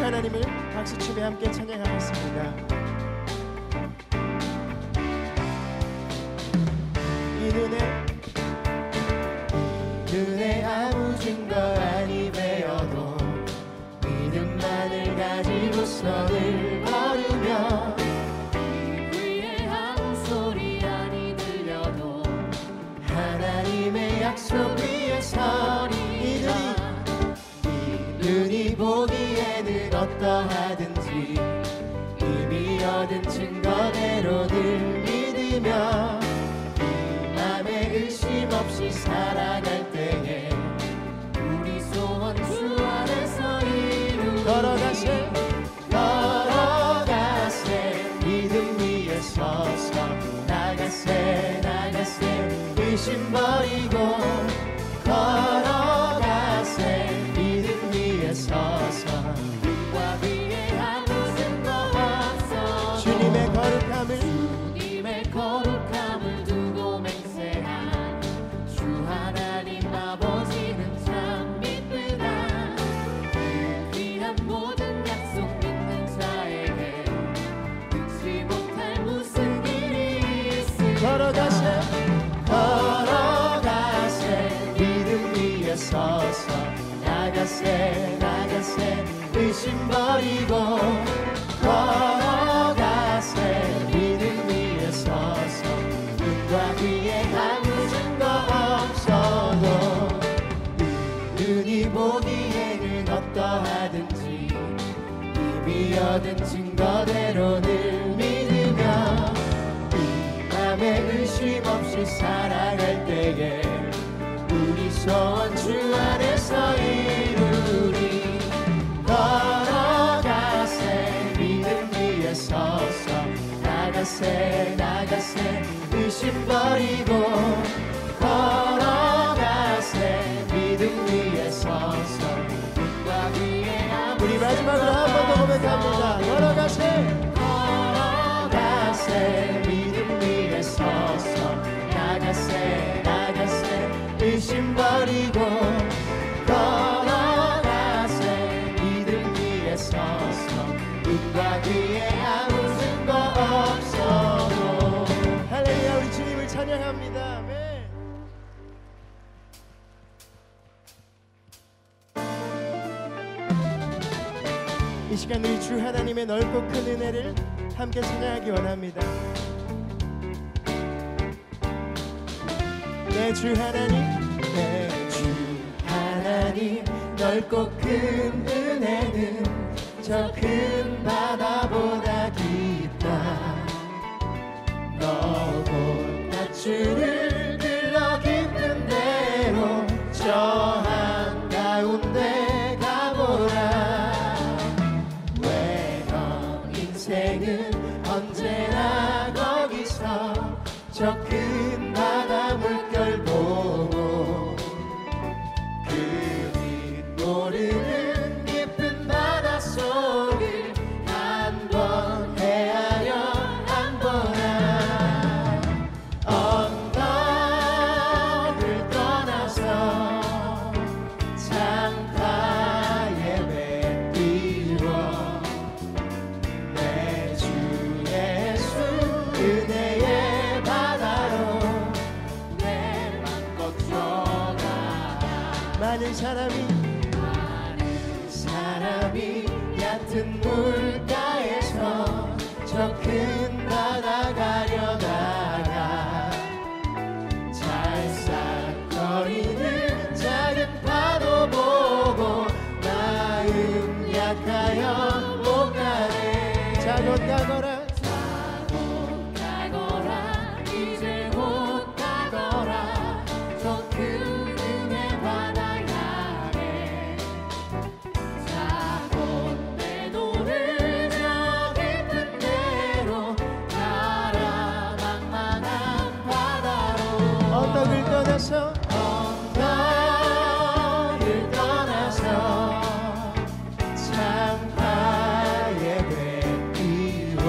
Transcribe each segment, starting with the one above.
하나님을 박수치며 함께 찬양하겠습니다. 이 눈에 아무 증거 아니 배어도 믿음만을 가지고 선을 걸으며 위에 아무 소리 아니 들려도 하나님의 약속 위에 서리라. 이 눈이 보기에는 어떠하든지 이미 얻은 증거대로 늘 믿으며 이 맘에 의심 없이 살아갈 때에 우리 소원 주 안에서 이루리. 걸어가세 믿음 위에 서서 나가세 의심 버리고 걸어가세 믿음 위에 서서 눈과 귀에 아무 증거 없어 주님의 거룩함을 두고 맹세한 주 하나님 아버지는 참 믿으라. 귀한 모든 약속 믿는 자에게 잊지 못할 무슨 일이 있을까. 걸어가세 믿음 위에 서서 나가세 의심 버리고 걸어가세 믿음 위에 서서 눈과 귀에 아무 증거 없어도 눈이 보기에는 어떠하든지 이미 얻은 증거대로 늘 믿으며 맘에 의심 없이 살아갈 때에 우리 소원 주 안에서 이루리. 걸어가세 믿음 위에 서서 나가세 의심 버리고 걸어가세 믿음 위에 서서 눈과 귀에 아무 우리 마지막으로 한 번 더 고백합니다. 걸어가세 믿음 위에 서서 나가세 의심 버리고 걸어가세 믿음 위에 서서 눈과 귀에 아무 증거 없어도. 할렐루야. 우리 주님을 찬양합니다. 아멘. 이 시간 우리 주 하나님의 넓고 큰 은혜를 함께 찬양하기 원합니다. 내 주 하나님 넓고 큰 은혜는 저 큰 바다보다 깊다. 너곧 밧줄을 들러 깊은 대로 저 한가운데 가보라. 왜너 인생은 언제나 거기서 저 큰 바다 물결 보고 그 빛 모르는 깊은 바닷속을 한번 헤아려 안 보나. 언덕을 떠나서 창가에 배 띄워 내 주 예수 은혜의 바다로 내 맘껏 들어가. 많은 사람이 얕은 물가에서 저 큰 바다 가려다가 찰싹거리는 작은 파도 보고 마음 약하여 못 가네. 자곧 가거라 이제 곧 가거라. 저 큰 은혜 바다 향해 자곧 내 노를 저 깊은 데로 가라. 낭만한 바다로 언덕을 떠나서 창가에 배 띄워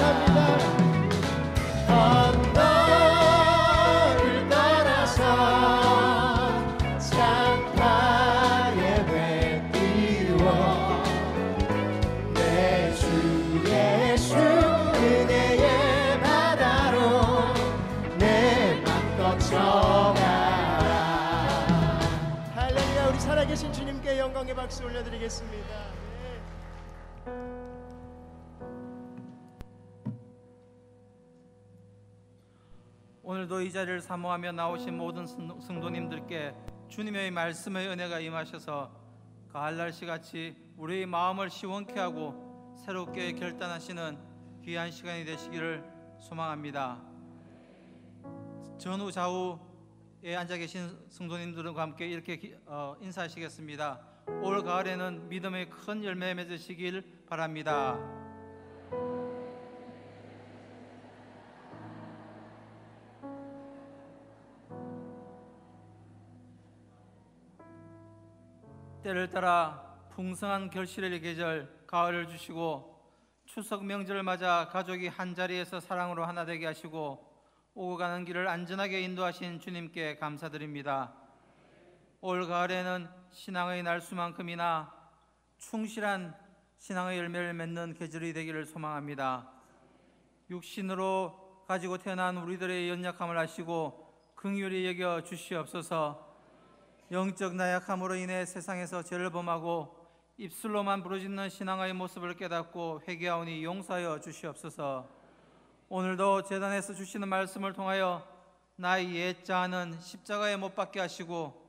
찬양합니다. 언덕을 따라서 창파에 뛰어 내 주 예수 은혜의 바다로 내 맘 거쳐가라. 할렐루야. 우리 살아계신 주님께 영광의 박수 올려드리겠습니다. 오늘도 이 자리를 사모하며 나오신 모든 성도님들께 주님의 말씀의 은혜가 임하셔서 가을 날씨같이 우리의 마음을 시원케 하고 새롭게 결단하시는 귀한 시간이 되시기를 소망합니다. 전후 좌우에 앉아 계신 성도님들과 함께 이렇게 인사하시겠습니다. 올 가을에는 믿음의 큰 열매 맺으시길 바랍니다. 때를 따라 풍성한 결실의 계절 가을을 주시고 추석 명절을 맞아 가족이 한자리에서 사랑으로 하나 되게 하시고 오고 가는 길을 안전하게 인도하신 주님께 감사드립니다. 올 가을에는 신앙의 날수만큼이나 충실한 신앙의 열매를 맺는 계절이 되기를 소망합니다. 육신으로 가지고 태어난 우리들의 연약함을 아시고 긍휼히 여겨 주시옵소서. 영적 나약함으로 인해 세상에서 죄를 범하고 입술로만 부르짖는 신앙의 모습을 깨닫고 회개하오니 용서하여 주시옵소서. 오늘도 제단에서 주시는 말씀을 통하여 나의 옛 자아는 십자가에 못 박게 하시고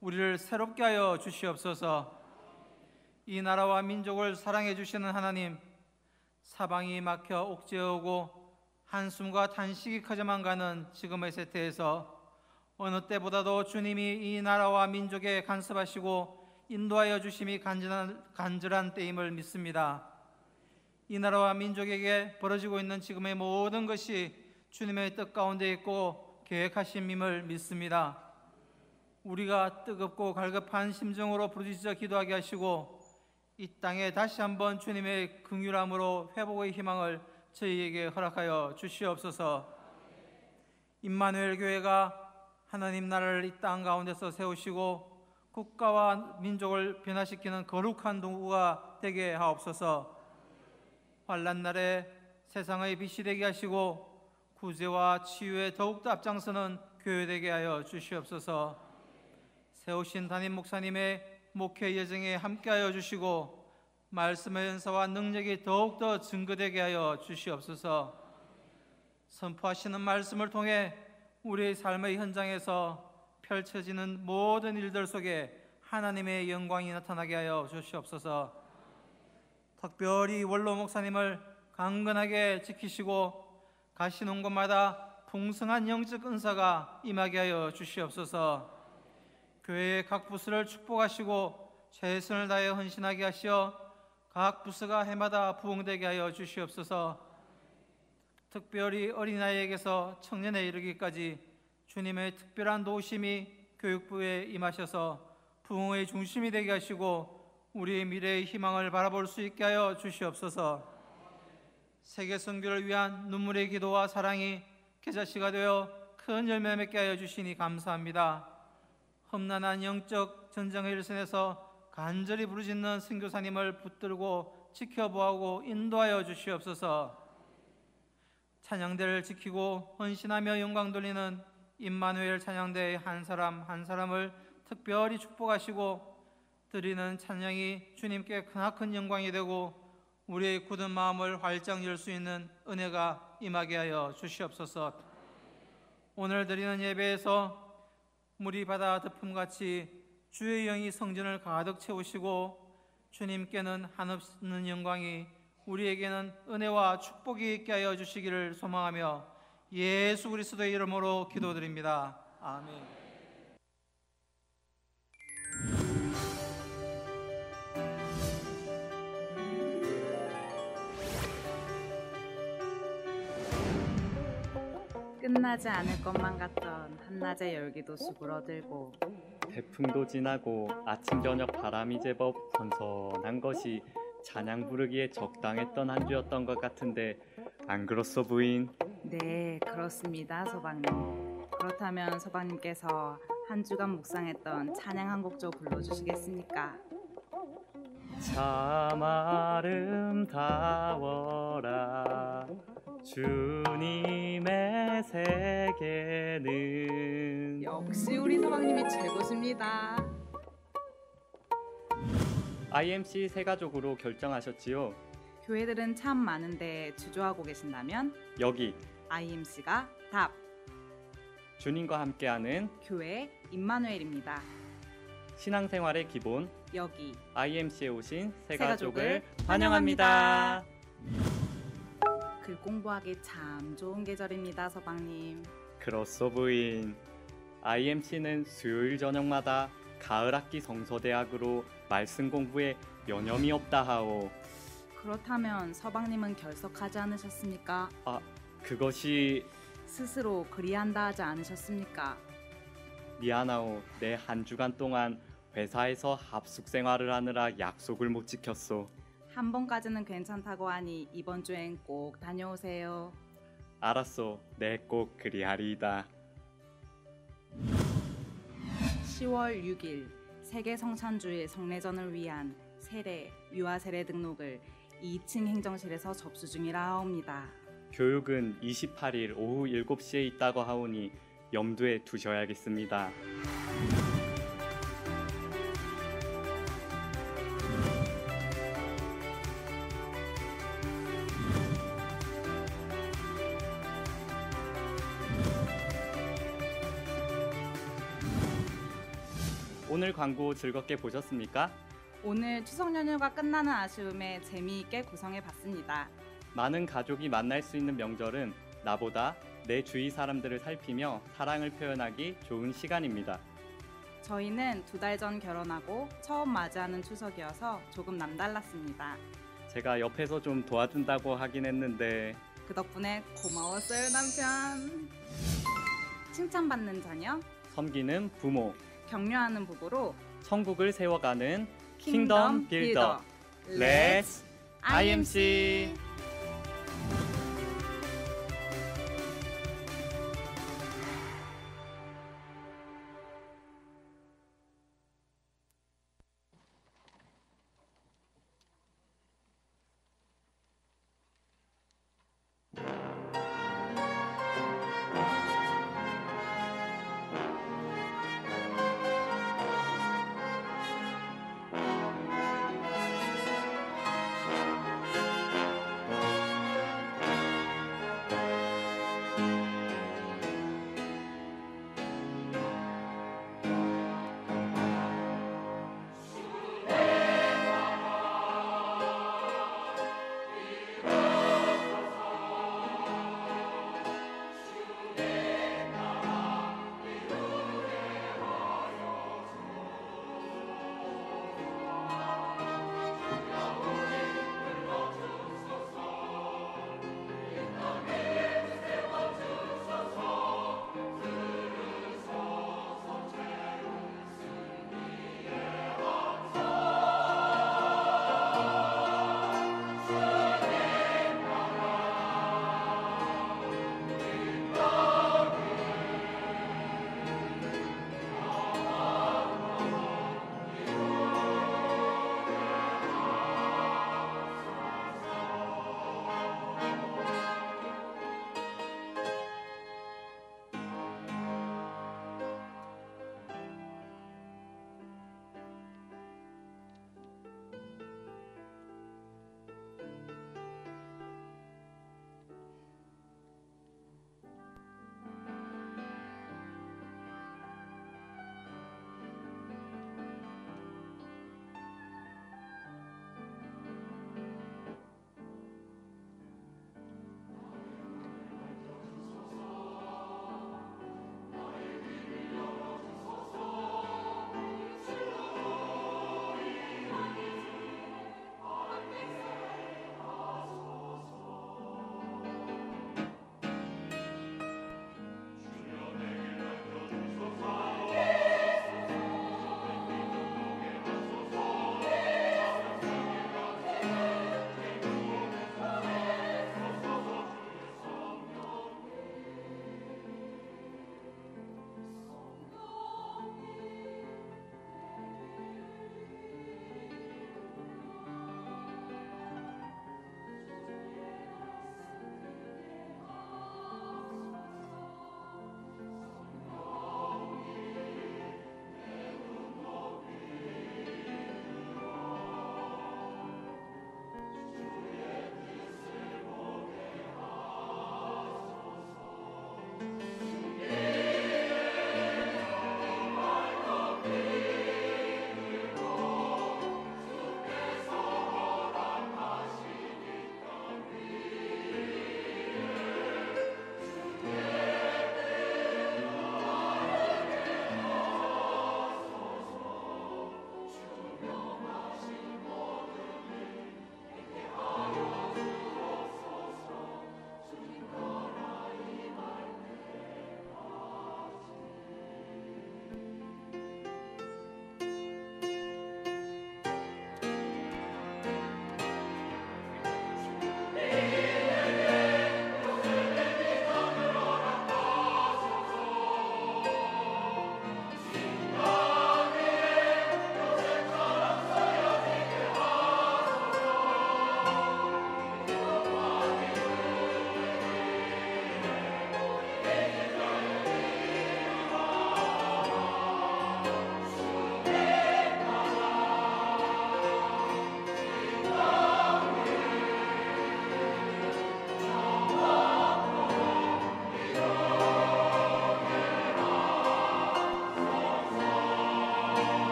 우리를 새롭게 하여 주시옵소서. 이 나라와 민족을 사랑해 주시는 하나님, 사방이 막혀 옥죄어오고 한숨과 탄식이 커져만 가는 지금의 세태에서 어느 때보다도 주님이 이 나라와 민족에 간섭하시고 인도하여 주심이 간절한 때임을 믿습니다. 이 나라와 민족에게 벌어지고 있는 지금의 모든 것이 주님의 뜻 가운데 있고 계획하심임을 믿습니다. 우리가 뜨겁고 갈급한 심정으로 부르짖어 기도하게 하시고 이 땅에 다시 한번 주님의 긍휼함으로 회복의 희망을 저희에게 허락하여 주시옵소서. 임마누엘 교회가 하나님 나라를 이 땅 가운데서 세우시고 국가와 민족을 변화시키는 거룩한 도구가 되게 하옵소서. 환난 날에 세상의 빛이 되게 하시고 구제와 치유에 더욱더 앞장서는 교회 되게 하여 주시옵소서. 세우신 담임 목사님의 목회 여정에 함께하여 주시고 말씀의 은사와 능력이 더욱더 증거되게 하여 주시옵소서. 선포하시는 말씀을 통해 우리의 삶의 현장에서 펼쳐지는 모든 일들 속에 하나님의 영광이 나타나게 하여 주시옵소서. 특별히 원로 목사님을 강건하게 지키시고 가시는 곳마다 풍성한 영적 은사가 임하게 하여 주시옵소서. 교회의 각 부서를 축복하시고 최선을 다해 헌신하게 하시어 각 부서가 해마다 부흥되게 하여 주시옵소서. 특별히 어린아이에게서 청년에 이르기까지 주님의 특별한 도우심이 교육부에 임하셔서 부흥의 중심이 되게 하시고 우리의 미래의 희망을 바라볼 수 있게 하여 주시옵소서. 세계 선교를 위한 눈물의 기도와 사랑이 계자씨가 되어 큰 열매 맺게 하여 주시니 감사합니다. 험난한 영적 전쟁의 일선에서 간절히 부르짖는 선교사님을 붙들고 지켜보고 인도하여 주시옵소서. 찬양대를 지키고 헌신하며 영광 돌리는 임마누엘 찬양대의 한 사람 한 사람을 특별히 축복하시고 드리는 찬양이 주님께 크나큰 영광이 되고 우리의 굳은 마음을 활짝 열 수 있는 은혜가 임하게 하여 주시옵소서. 오늘 드리는 예배에서 물이 바다 덮음같이 주의 영이 성전을 가득 채우시고 주님께는 한없는 영광이 우리에게는 은혜와 축복이 있게 하여 주시기를 소망하며 예수 그리스도의 이름으로 기도드립니다. 아멘. 끝나지 않을 것만 같던 한낮의 열기도 수그러들고 태풍도 지나고 아침 저녁 바람이 제법 선선한 것이 찬양 부르기에 적당했던 한 주였던 것 같은데 안 그렇소 부인? 네, 그렇습니다, 서방님. 그렇다면 서방님께서 한 주간 묵상했던 찬양 한 곡 좀 불러주시겠습니까? 참 아름다워라 주님의 세계는. 역시 우리 서방님이 최고십니다. IMC 세 가족으로 결정하셨지요? 교회들은 참 많은데 주저하고 계신다면 여기 IMC가 답! 주님과 함께하는 교회 임마누엘입니다. 신앙생활의 기본 여기 IMC에 오신 세 가족을 가족을 환영합니다. 글 공부하기 참 좋은 계절입니다, 서방님. 그렇소 부인. IMC는 수요일 저녁마다 가을 학기 성서대학으로 말씀 공부에 여념이 없다 하오. 그렇다면 서방님은 결석하지 않으셨습니까? 그것이 스스로 그리한다 하지 않으셨습니까? 미안하오. 내 한 주간 동안 회사에서 합숙 생활을 하느라 약속을 못 지켰소. 한 번까지는 괜찮다고 하니 이번 주엔 꼭 다녀오세요. 알았소. 내 꼭 그리하리이다. 10월 6일 세계 성찬주일 성례전을 위한 세례, 유아 세례 등록을 2층 행정실에서 접수 중이라 하옵니다. 교육은 28일 오후 7시에 있다고 하오니 염두에 두셔야겠습니다. 오늘 광고 즐겁게 보셨습니까? 오늘 추석 연휴가 끝나는 아쉬움에 재미있게 구성해봤습니다. 많은 가족이 만날 수 있는 명절은 나보다 내 주위 사람들을 살피며 사랑을 표현하기 좋은 시간입니다. 저희는 2달 전 결혼하고 처음 맞이하는 추석이어서 조금 남달랐습니다. 제가 옆에서 좀 도와준다고 하긴 했는데 그 덕분에 고마웠어요, 남편. 칭찬받는 자녀, 섬기는 부모, 격려하는 부부로 천국을 세워가는 킹덤 킹덤 빌더. Let's IMC.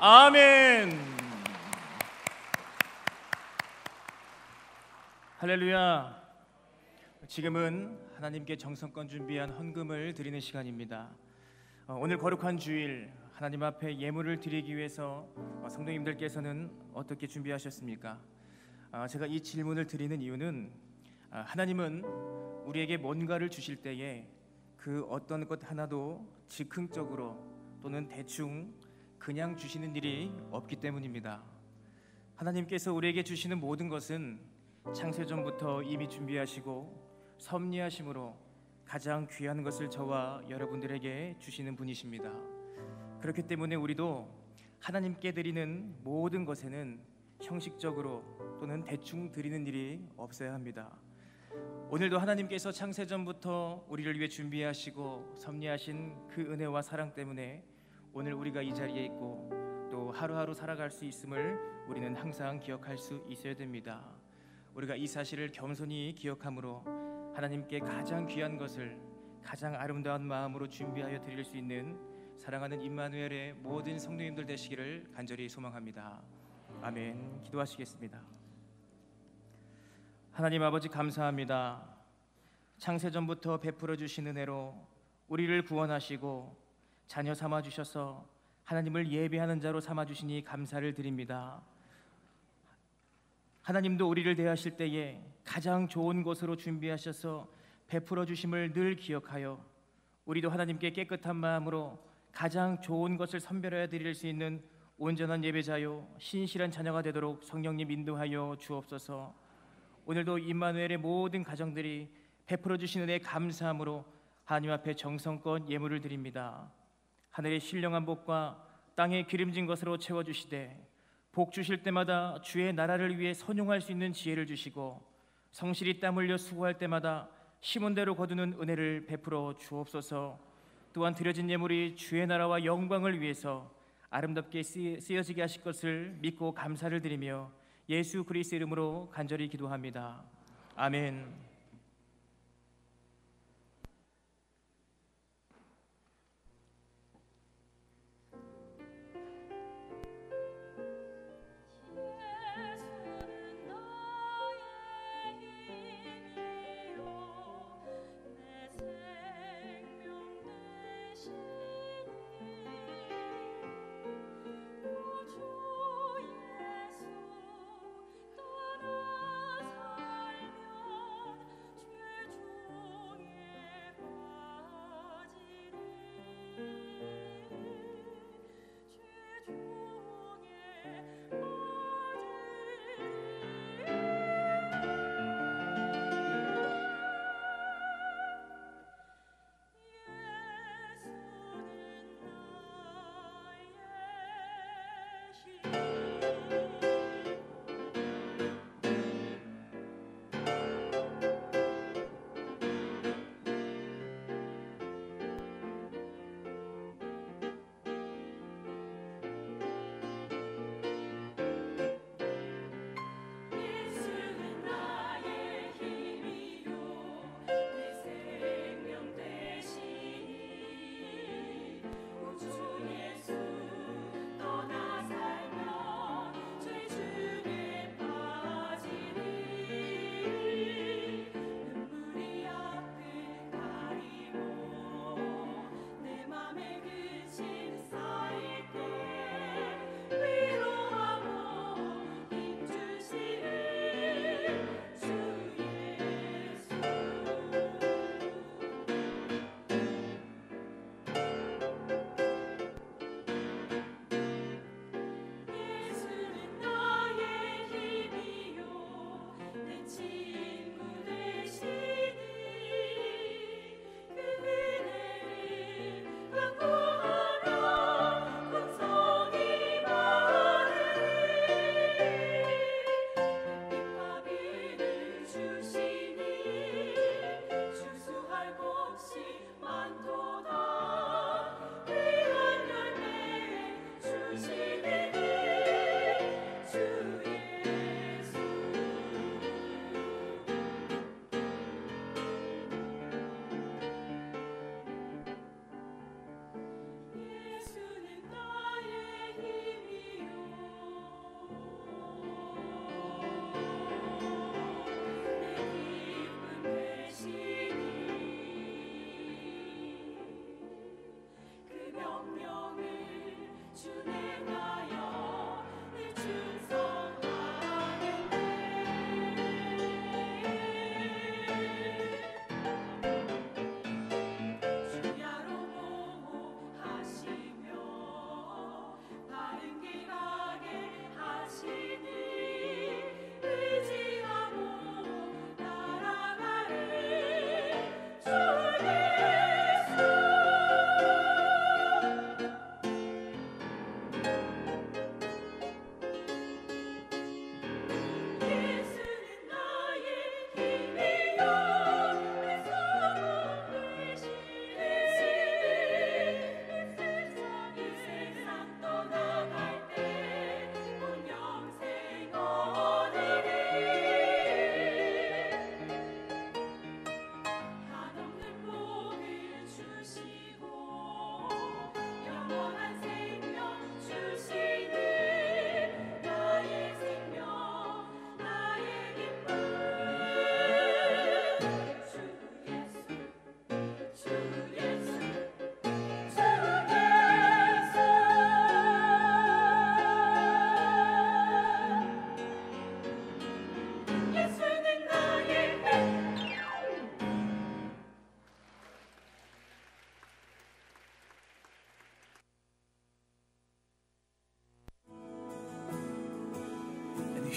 아멘. 할렐루야. 지금은 하나님께 정성껏 준비한 헌금을 드리는 시간입니다. 오늘 거룩한 주일 하나님 앞에 예물을 드리기 위해서 성도님들께서는 어떻게 준비하셨습니까? 제가 이 질문을 드리는 이유는 하나님은 우리에게 뭔가를 주실 때에 그 어떤 것 하나도 즉흥적으로 또는 대충 그냥 주시는 일이 없기 때문입니다. 하나님께서 우리에게 주시는 모든 것은 창세전부터 이미 준비하시고 섭리하심으로 가장 귀한 것을 저와 여러분들에게 주시는 분이십니다. 그렇기 때문에 우리도 하나님께 드리는 모든 것에는 형식적으로 또는 대충 드리는 일이 없어야 합니다. 오늘도 하나님께서 창세전부터 우리를 위해 준비하시고 섭리하신 그 은혜와 사랑 때문에 오늘 우리가 이 자리에 있고 또 하루하루 살아갈 수 있음을 우리는 항상 기억할 수 있어야 됩니다. 우리가 이 사실을 겸손히 기억함으로 하나님께 가장 귀한 것을 가장 아름다운 마음으로 준비하여 드릴 수 있는 사랑하는 임마누엘의 모든 성도님들 되시기를 간절히 소망합니다. 아멘. 기도하시겠습니다. 하나님 아버지 감사합니다. 창세전부터 베풀어 주신 은혜로 우리를 구원하시고 자녀 삼아 주셔서 하나님을 예배하는 자로 삼아 주시니 감사를 드립니다. 하나님도 우리를 대하실 때에 가장 좋은 것으로 준비하셔서 베풀어 주심을 늘 기억하여 우리도 하나님께 깨끗한 마음으로 가장 좋은 것을 선별하여 드릴 수 있는 온전한 예배자요 신실한 자녀가 되도록 성령님 인도하여 주옵소서. 오늘도 임마누엘의 모든 가정들이 베풀어 주신 은혜에 감사함으로 하나님 앞에 정성껏 예물을 드립니다. 하늘의 신령한 복과 땅에 기름진 것으로 채워주시되 복 주실 때마다 주의 나라를 위해 선용할 수 있는 지혜를 주시고 성실히 땀 흘려 수고할 때마다 심은 대로 거두는 은혜를 베풀어 주옵소서. 또한 드려진 예물이 주의 나라와 영광을 위해서 아름답게 쓰여지게 하실 것을 믿고 감사를 드리며 예수 그리스도 이름으로 간절히 기도합니다. 아멘.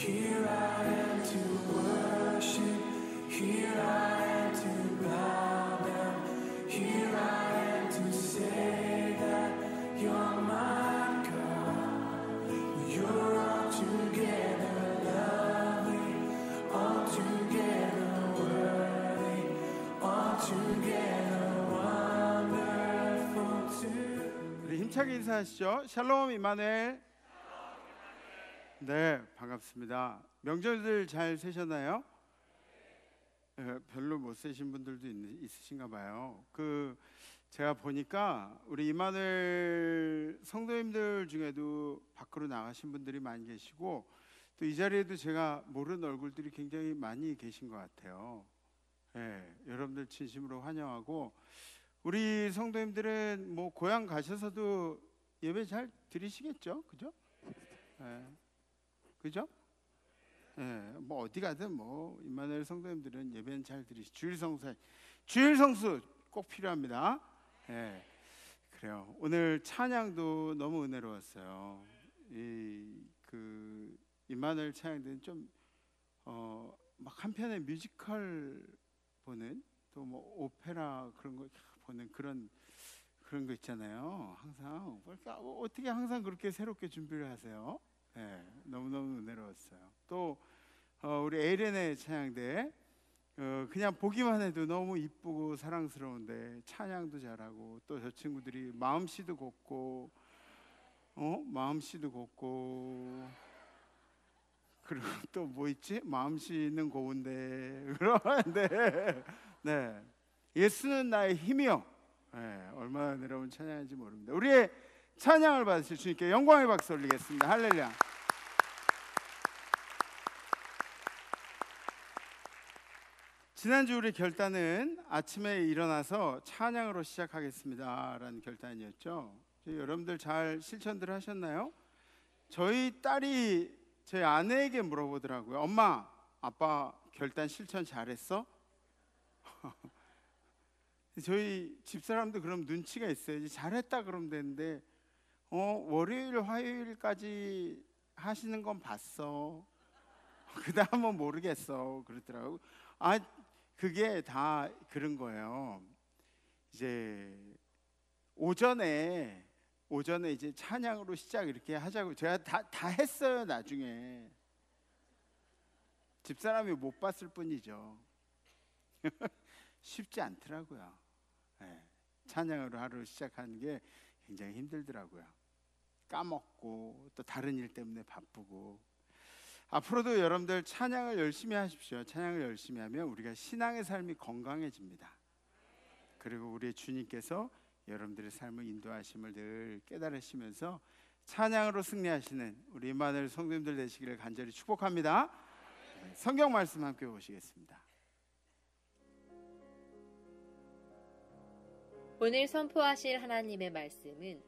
Here I am to worship. Here I am to bow down. Here I am to say that you're my God. You're altogether lovely, altogether worthy, altogether wonderful too. 우리 힘차게 인사하시죠. 샬롬 이마누엘. 네, 반갑습니다. 명절들 잘 세셨나요? 별로 못 세신 분들도 있으신가 봐요. 제가 보니까 우리 이마누엘 성도님들 중에도 밖으로 나가신 분들이 많이 계시고, 또 이 자리에도 제가 모르는 얼굴들이 굉장히 많이 계신 것 같아요. 여러분들 진심으로 환영하고, 우리 성도님들은 뭐 고향 가셔서도 예배 잘 드리시겠죠, 그죠? 그죠? 뭐 어디 가든 뭐 임마누엘 성도님들은 예배는 잘 드리시. 주일 성수 꼭 필요합니다. 그래요. 오늘 찬양도 너무 은혜로웠어요. 임마누엘 찬양들은 좀 막 한편의 뮤지컬 보는, 또 뭐 오페라 그런 거 보는 그런 거 있잖아요. 항상 어떻게 항상 그렇게 새롭게 준비를 하세요? 너무너무 은혜로웠어요. 또 우리 에이렌의 찬양대, 그냥 보기만 해도 너무 이쁘고 사랑스러운데 찬양도 잘하고, 또 저 친구들이 마음씨도 곱고 그리고 또 뭐 있지? 마음씨는 고운데 그러는데 예수는 나의 힘이요. 얼마나 은혜로운 찬양인지 모릅니다. 우리의 찬양을 받으실 주님께 영광의 박수 올리겠습니다. 할렐루야. 지난주 우리 결단은 아침에 일어나서 찬양으로 시작하겠습니다 라는 결단이었죠. 여러분들 잘 실천들 하셨나요? 저희 딸이 저희 아내에게 물어보더라고요. 엄마, 아빠 결단 실천 잘했어? 저희 집사람도 그럼 눈치가 있어야지. 잘했다 그러면 되는데 월요일 화요일까지 하시는 건 봤어. 그 다음은 모르겠어 그러더라고요. 그게 다 그런 거예요. 이제 오전에 이제 찬양으로 시작 이렇게 하자고 제가 다 했어요. 나중에 집사람이 못 봤을 뿐이죠. 쉽지 않더라고요. 찬양으로 하루 시작하는 게 굉장히 힘들더라고요. 까먹고 또 다른 일 때문에 바쁘고. 앞으로도 여러분들 찬양을 열심히 하십시오. 찬양을 열심히 하면 우리가 신앙의 삶이 건강해집니다. 그리고 우리 주님께서 여러분들의 삶을 인도하심을 늘 깨달으시면서 찬양으로 승리하시는 우리 임마누엘 성도님들 되시기를 간절히 축복합니다. 성경 말씀 함께 보시겠습니다. 오늘 선포하실 하나님의 말씀은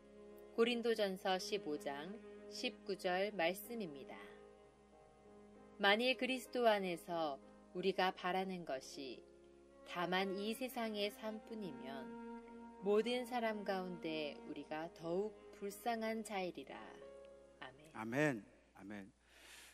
고린도전서 15장 19절 말씀입니다. 만일 그리스도 안에서 우리가 바라는 것이 다만 이 세상의 삶뿐이면 모든 사람 가운데 우리가 더욱 불쌍한 자이리라. 아멘. 아멘.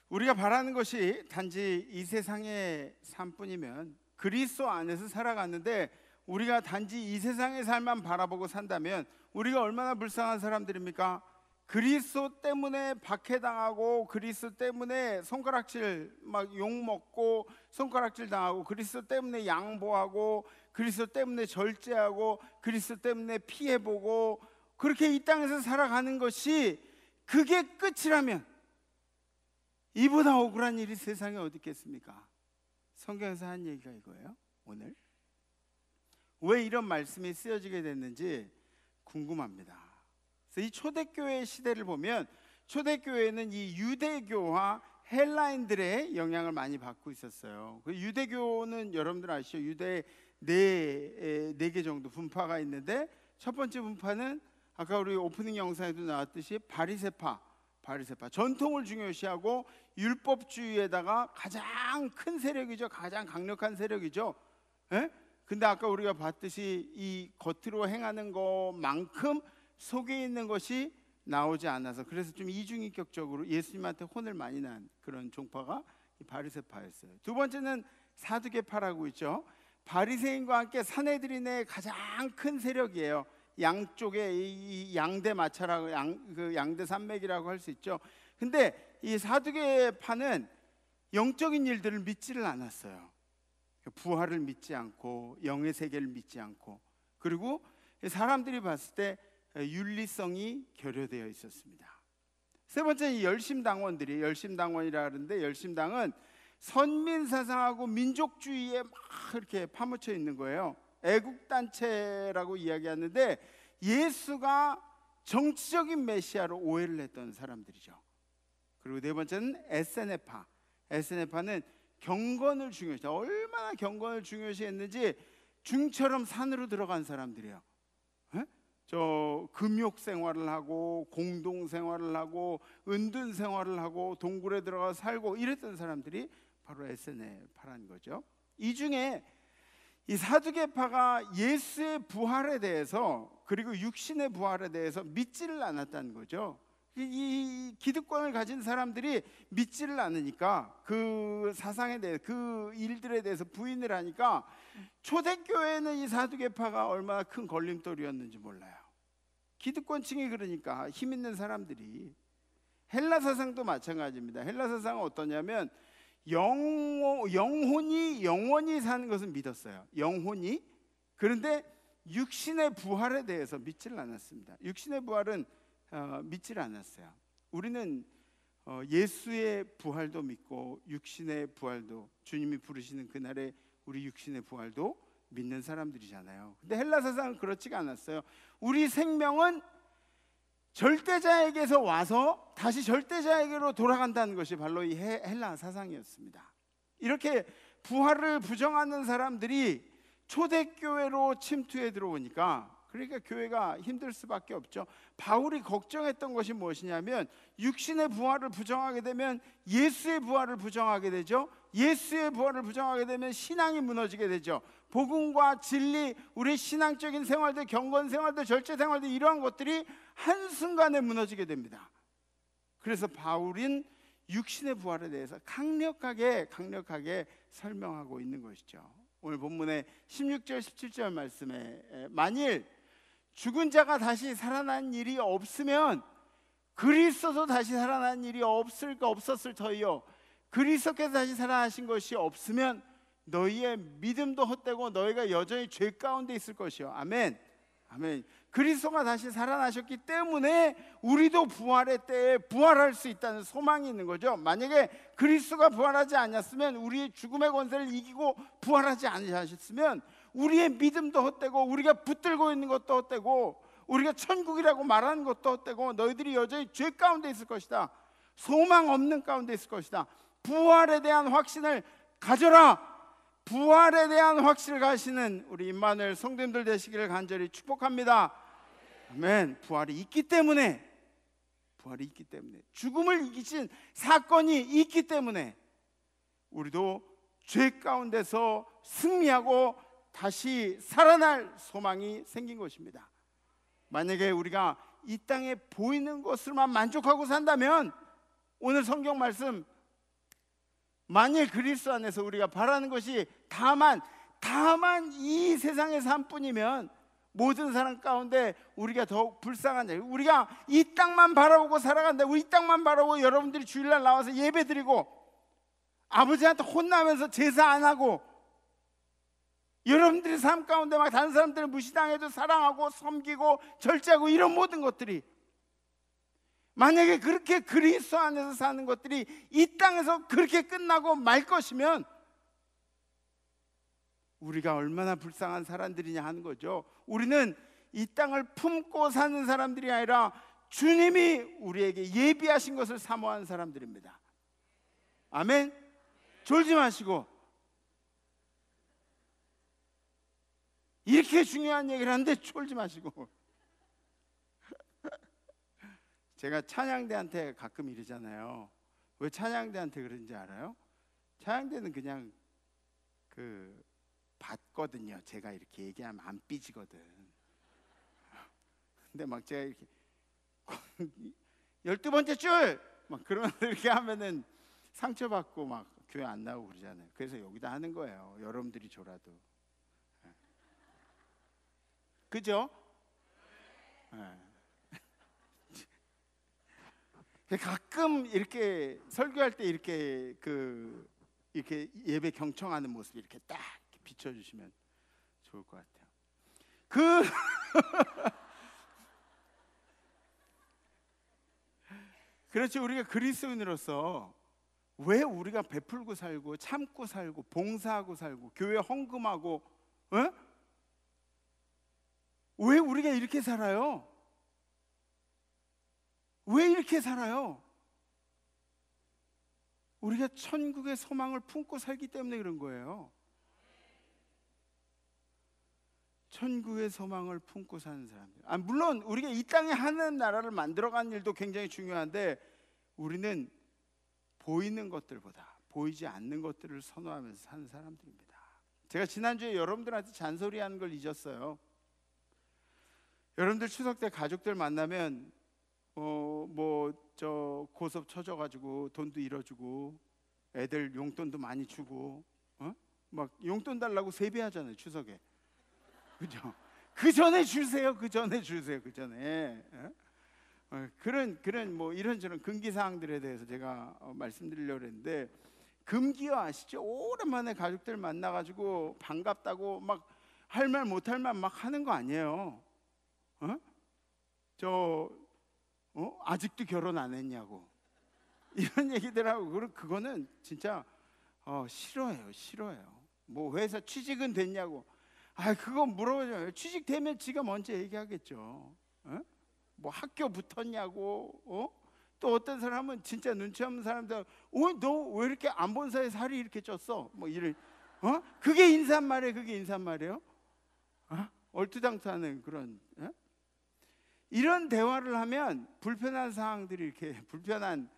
우리가 바라는 것이 단지 이 세상의 삶뿐이면, 그리스도 안에서 살아갔는데 우리가 단지 이 세상의 삶만 바라보고 산다면 우리가 얼마나 불쌍한 사람들입니까? 그리스도 때문에 박해당하고, 그리스도 때문에 손가락질 막 욕먹고 손가락질 당하고, 그리스도 때문에 양보하고, 그리스도 때문에 절제하고, 그리스도 때문에 피해보고, 그렇게 이 땅에서 살아가는 것이 그게 끝이라면 이보다 억울한 일이 세상에 어디 있겠습니까? 성경에서 한 얘기가 이거예요. 오늘 왜 이런 말씀이 쓰여지게 됐는지 궁금합니다. 그래서 이 초대교회 시대를 보면 초대교회는 이 유대교와 헬라인들의 영향을 많이 받고 있었어요. 그 유대교는 여러분들 아시죠? 유대 네 개 정도 분파가 있는데, 첫 번째 분파는 아까 우리 오프닝 영상에도 나왔듯이 바리새파, 전통을 중요시하고 율법주의에다가 가장 큰 세력이죠. 가장 강력한 세력이죠. 근데 아까 우리가 봤듯이 이 겉으로 행하는 것만큼 속에 있는 것이 나오지 않아서, 그래서 좀 이중인격적으로 예수님한테 혼을 많이 난 그런 종파가 이 바리새파였어요. 두 번째는 사두개파라고 있죠. 바리새인과 함께 산헤드린의 가장 큰 세력이에요. 양쪽에 이 양대 마차라고 양대 산맥이라고 할 수 있죠. 근데 이 사두개파는 영적인 일들을 믿지를 않았어요. 부활을 믿지 않고 영의 세계를 믿지 않고, 그리고 사람들이 봤을 때 윤리성이 결여되어 있었습니다. 세 번째는 열심당원들이, 열심당원이라 하는데, 열심당은 선민사상하고 민족주의에 막 이렇게 파묻혀 있는 거예요. 애국단체라고 이야기하는데 예수가 정치적인 메시아로 오해를 했던 사람들이죠. 그리고 네 번째는 에세네파. 에세네파는 경건을 중요시, 얼마나 경건을 중요시했는지 중처럼 산으로 들어간 사람들이에요. 저 금욕 생활을 하고 공동 생활을 하고 은둔 생활을 하고 동굴에 들어가 살고 이랬던 사람들이 바로 에세네파라는 거죠. 이 중에 이 사두개파가 예수의 부활에 대해서, 그리고 육신의 부활에 대해서 믿지를 않았다는 거죠. 이 기득권을 가진 사람들이 믿지를 않으니까, 그 사상에 대해, 그 일들에 대해서 부인을 하니까 초대교회는 이 사두개파가 얼마나 큰 걸림돌이었는지 몰라요. 기득권층이, 그러니까 힘 있는 사람들이. 헬라 사상도 마찬가지입니다. 헬라 사상은 어떠냐면 영혼이 영원히 사는 것은 믿었어요. 영혼이. 그런데 육신의 부활에 대해서 믿지를 않았습니다. 육신의 부활은 믿지를 않았어요. 우리는 예수의 부활도 믿고 육신의 부활도, 주님이 부르시는 그날의 우리 육신의 부활도 믿는 사람들이잖아요. 근데 헬라 사상은 그렇지가 않았어요. 우리 생명은 절대자에게서 와서 다시 절대자에게로 돌아간다는 것이 바로 이 헬라 사상이었습니다. 이렇게 부활을 부정하는 사람들이 초대교회로 침투해 들어오니까, 그러니까 교회가 힘들 수밖에 없죠. 바울이 걱정했던 것이 무엇이냐면, 육신의 부활을 부정하게 되면 예수의 부활을 부정하게 되죠. 예수의 부활을 부정하게 되면 신앙이 무너지게 되죠. 복음과 진리, 우리 신앙적인 생활들, 경건 생활들, 절제 생활들, 이러한 것들이 한순간에 무너지게 됩니다. 그래서 바울은 육신의 부활에 대해서 강력하게 설명하고 있는 것이죠. 오늘 본문의 16절 17절 말씀에, 만일 죽은 자가 다시 살아난 일이 없으면 그리스도도 다시 살아난 일이 없었을 터이요, 그리스도께서 다시 살아나신 것이 없으면 너희의 믿음도 헛되고 너희가 여전히 죄 가운데 있을 것이요. 아멘. 아멘. 그리스도가 다시 살아나셨기 때문에 우리도 부활의 때에 부활할 수 있다는 소망이 있는 거죠. 만약에 그리스도가 부활하지 않았으면, 우리의 죽음의 권세를 이기고 부활하지 않으셨으면 우리의 믿음도 헛되고 우리가 붙들고 있는 것도 헛되고 우리가 천국이라고 말하는 것도 헛되고 너희들이 여전히 죄 가운데 있을 것이다. 소망 없는 가운데 있을 것이다. 부활에 대한 확신을 가져라. 부활에 대한 확신을 가지시는 우리 임마누엘 성도님들 되시기를 간절히 축복합니다. 아멘. 부활이 있기 때문에, 죽음을 이기신 사건이 있기 때문에 우리도 죄 가운데서 승리하고 다시 살아날 소망이 생긴 것입니다. 만약에 우리가 이 땅에 보이는 것으로만 만족하고 산다면, 오늘 성경 말씀, 만일 그리스도 안에서 우리가 바라는 것이 다만 이 세상의 삶뿐이면 모든 사람 가운데 우리가 더욱 불쌍한 자, 우리가 이 땅만 바라보고 살아간다. 우리 이 땅만 바라보고 여러분들이 주일날 나와서 예배드리고 아버지한테 혼나면서 제사 안 하고, 여러분들의 삶 가운데 막 다른 사람들을 무시당해도 사랑하고 섬기고 절제하고, 이런 모든 것들이, 만약에 그렇게 그리스도 안에서 사는 것들이 이 땅에서 그렇게 끝나고 말 것이면 우리가 얼마나 불쌍한 사람들이냐 하는 거죠. 우리는 이 땅을 품고 사는 사람들이 아니라 주님이 우리에게 예비하신 것을 사모하는 사람들입니다. 아멘. 졸지 마시고, 이렇게 중요한 얘기를 하는데 졸지 마시고. 제가 찬양대한테 가끔 이러잖아요. 왜 찬양대한테 그런지 알아요? 찬양대는 그냥 받거든요. 제가 이렇게 얘기하면 안 삐지거든. 근데 막 제가 이렇게 12번째 줄! 막 그런 이렇게 하면은 상처받고 막 교회 안 나오고 그러잖아요. 그래서 여기다 하는 거예요. 여러분들이 졸아도. 그죠? 가끔 이렇게 설교할 때 이렇게 이렇게 예배 경청하는 모습 이렇게 딱 비춰주시면 좋을 것 같아요. 그렇지, 우리가 그리스도인으로서 왜 우리가 베풀고 살고 참고 살고 봉사하고 살고 교회 헌금하고 왜 우리가 이렇게 살아요? 왜 이렇게 살아요? 우리가 천국의 소망을 품고 살기 때문에 그런 거예요. 천국의 소망을 품고 사는 사람들. 물론 우리가 이 땅에 하는 나라를 만들어가는 일도 굉장히 중요한데 우리는 보이는 것들보다 보이지 않는 것들을 선호하면서 사는 사람들입니다. 제가 지난주에 여러분들한테 잔소리하는 걸 잊었어요. 여러분들 추석 때 가족들 만나면 고섭 쳐져가지고 돈도 잃어주고 애들 용돈도 많이 주고 막 용돈 달라고 세배하잖아요 추석에. 그죠? 그 전에 주세요. 그 전에 그런 뭐 이런저런 금기 사항들에 대해서 제가 말씀드리려고 했는데, 금기어 아시죠? 오랜만에 가족들 만나가지고 반갑다고 막 할 말 못할 말 막 하는 거 아니에요. 아직도 결혼 안 했냐고 이런 얘기들 하고 그거는 진짜 싫어요. 뭐 회사 취직은 됐냐고, 그거 물어보잖아요. 취직되면 지가 먼저 얘기하겠죠. 뭐 학교 붙었냐고. 또 어떤 사람은 진짜 눈치 없는 사람들, 너 왜 이렇게 안 본 사이에 살이 이렇게 쪘어? 뭐 이런, 그게 인사말이에요? 얼토당토하는 그런. 이런 대화를 하면 불편한 상황들이 이렇게 불편한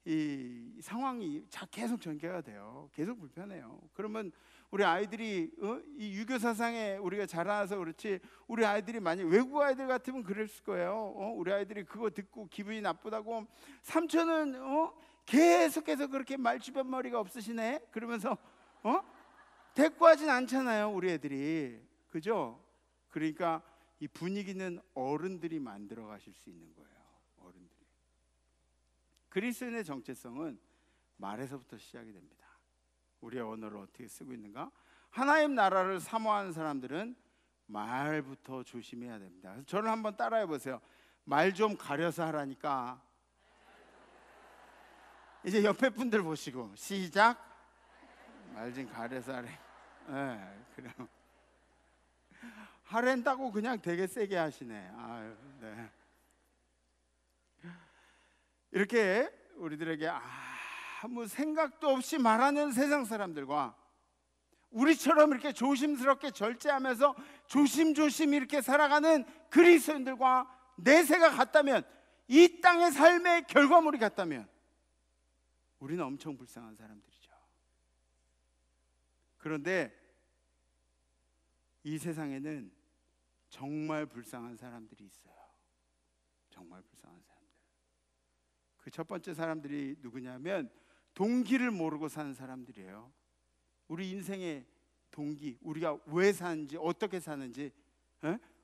이 상황이 계속 전개가 돼요. 계속 불편해요. 그러면 우리 아이들이 이 유교 사상에 우리가 자라나서 그렇지, 우리 아이들이 만약 외국 아이들 같으면 그랬을 거예요. 우리 아이들이 그거 듣고 기분이 나쁘다고, 삼촌은 계속해서 그렇게 말주변머리가 없으시네 그러면서 대꾸하진 않잖아요 우리 애들이. 그죠? 그러니까 이 분위기는 어른들이 만들어 가실 수 있는 거예요. 어른들이. 그리스도인의 정체성은 말에서부터 시작이 됩니다. 우리의 언어를 어떻게 쓰고 있는가? 하나님 나라를 사모하는 사람들은 말부터 조심해야 됩니다. 그래서 저를 한번 따라해 보세요. 말 좀 가려서 하라니까. 이제 옆에 분들 보시고 시작. 말 좀 가려서 하래. 그래요. 하랜다고 그냥 되게 세게 하시네. 네. 이렇게 우리들에게 아무 생각도 없이 말하는 세상 사람들과 우리처럼 이렇게 조심스럽게 절제하면서 조심조심 이렇게 살아가는 그리스도인들과 내세가 같다면, 이 땅의 삶의 결과물이 같다면 우리는 엄청 불쌍한 사람들이죠. 그런데 이 세상에는 정말 불쌍한 사람들이 있어요. 정말 불쌍한 사람들. 그 첫 번째 사람들이 누구냐면 동기를 모르고 사는 사람들이에요. 우리 인생의 동기, 우리가 왜 사는지, 어떻게 사는지,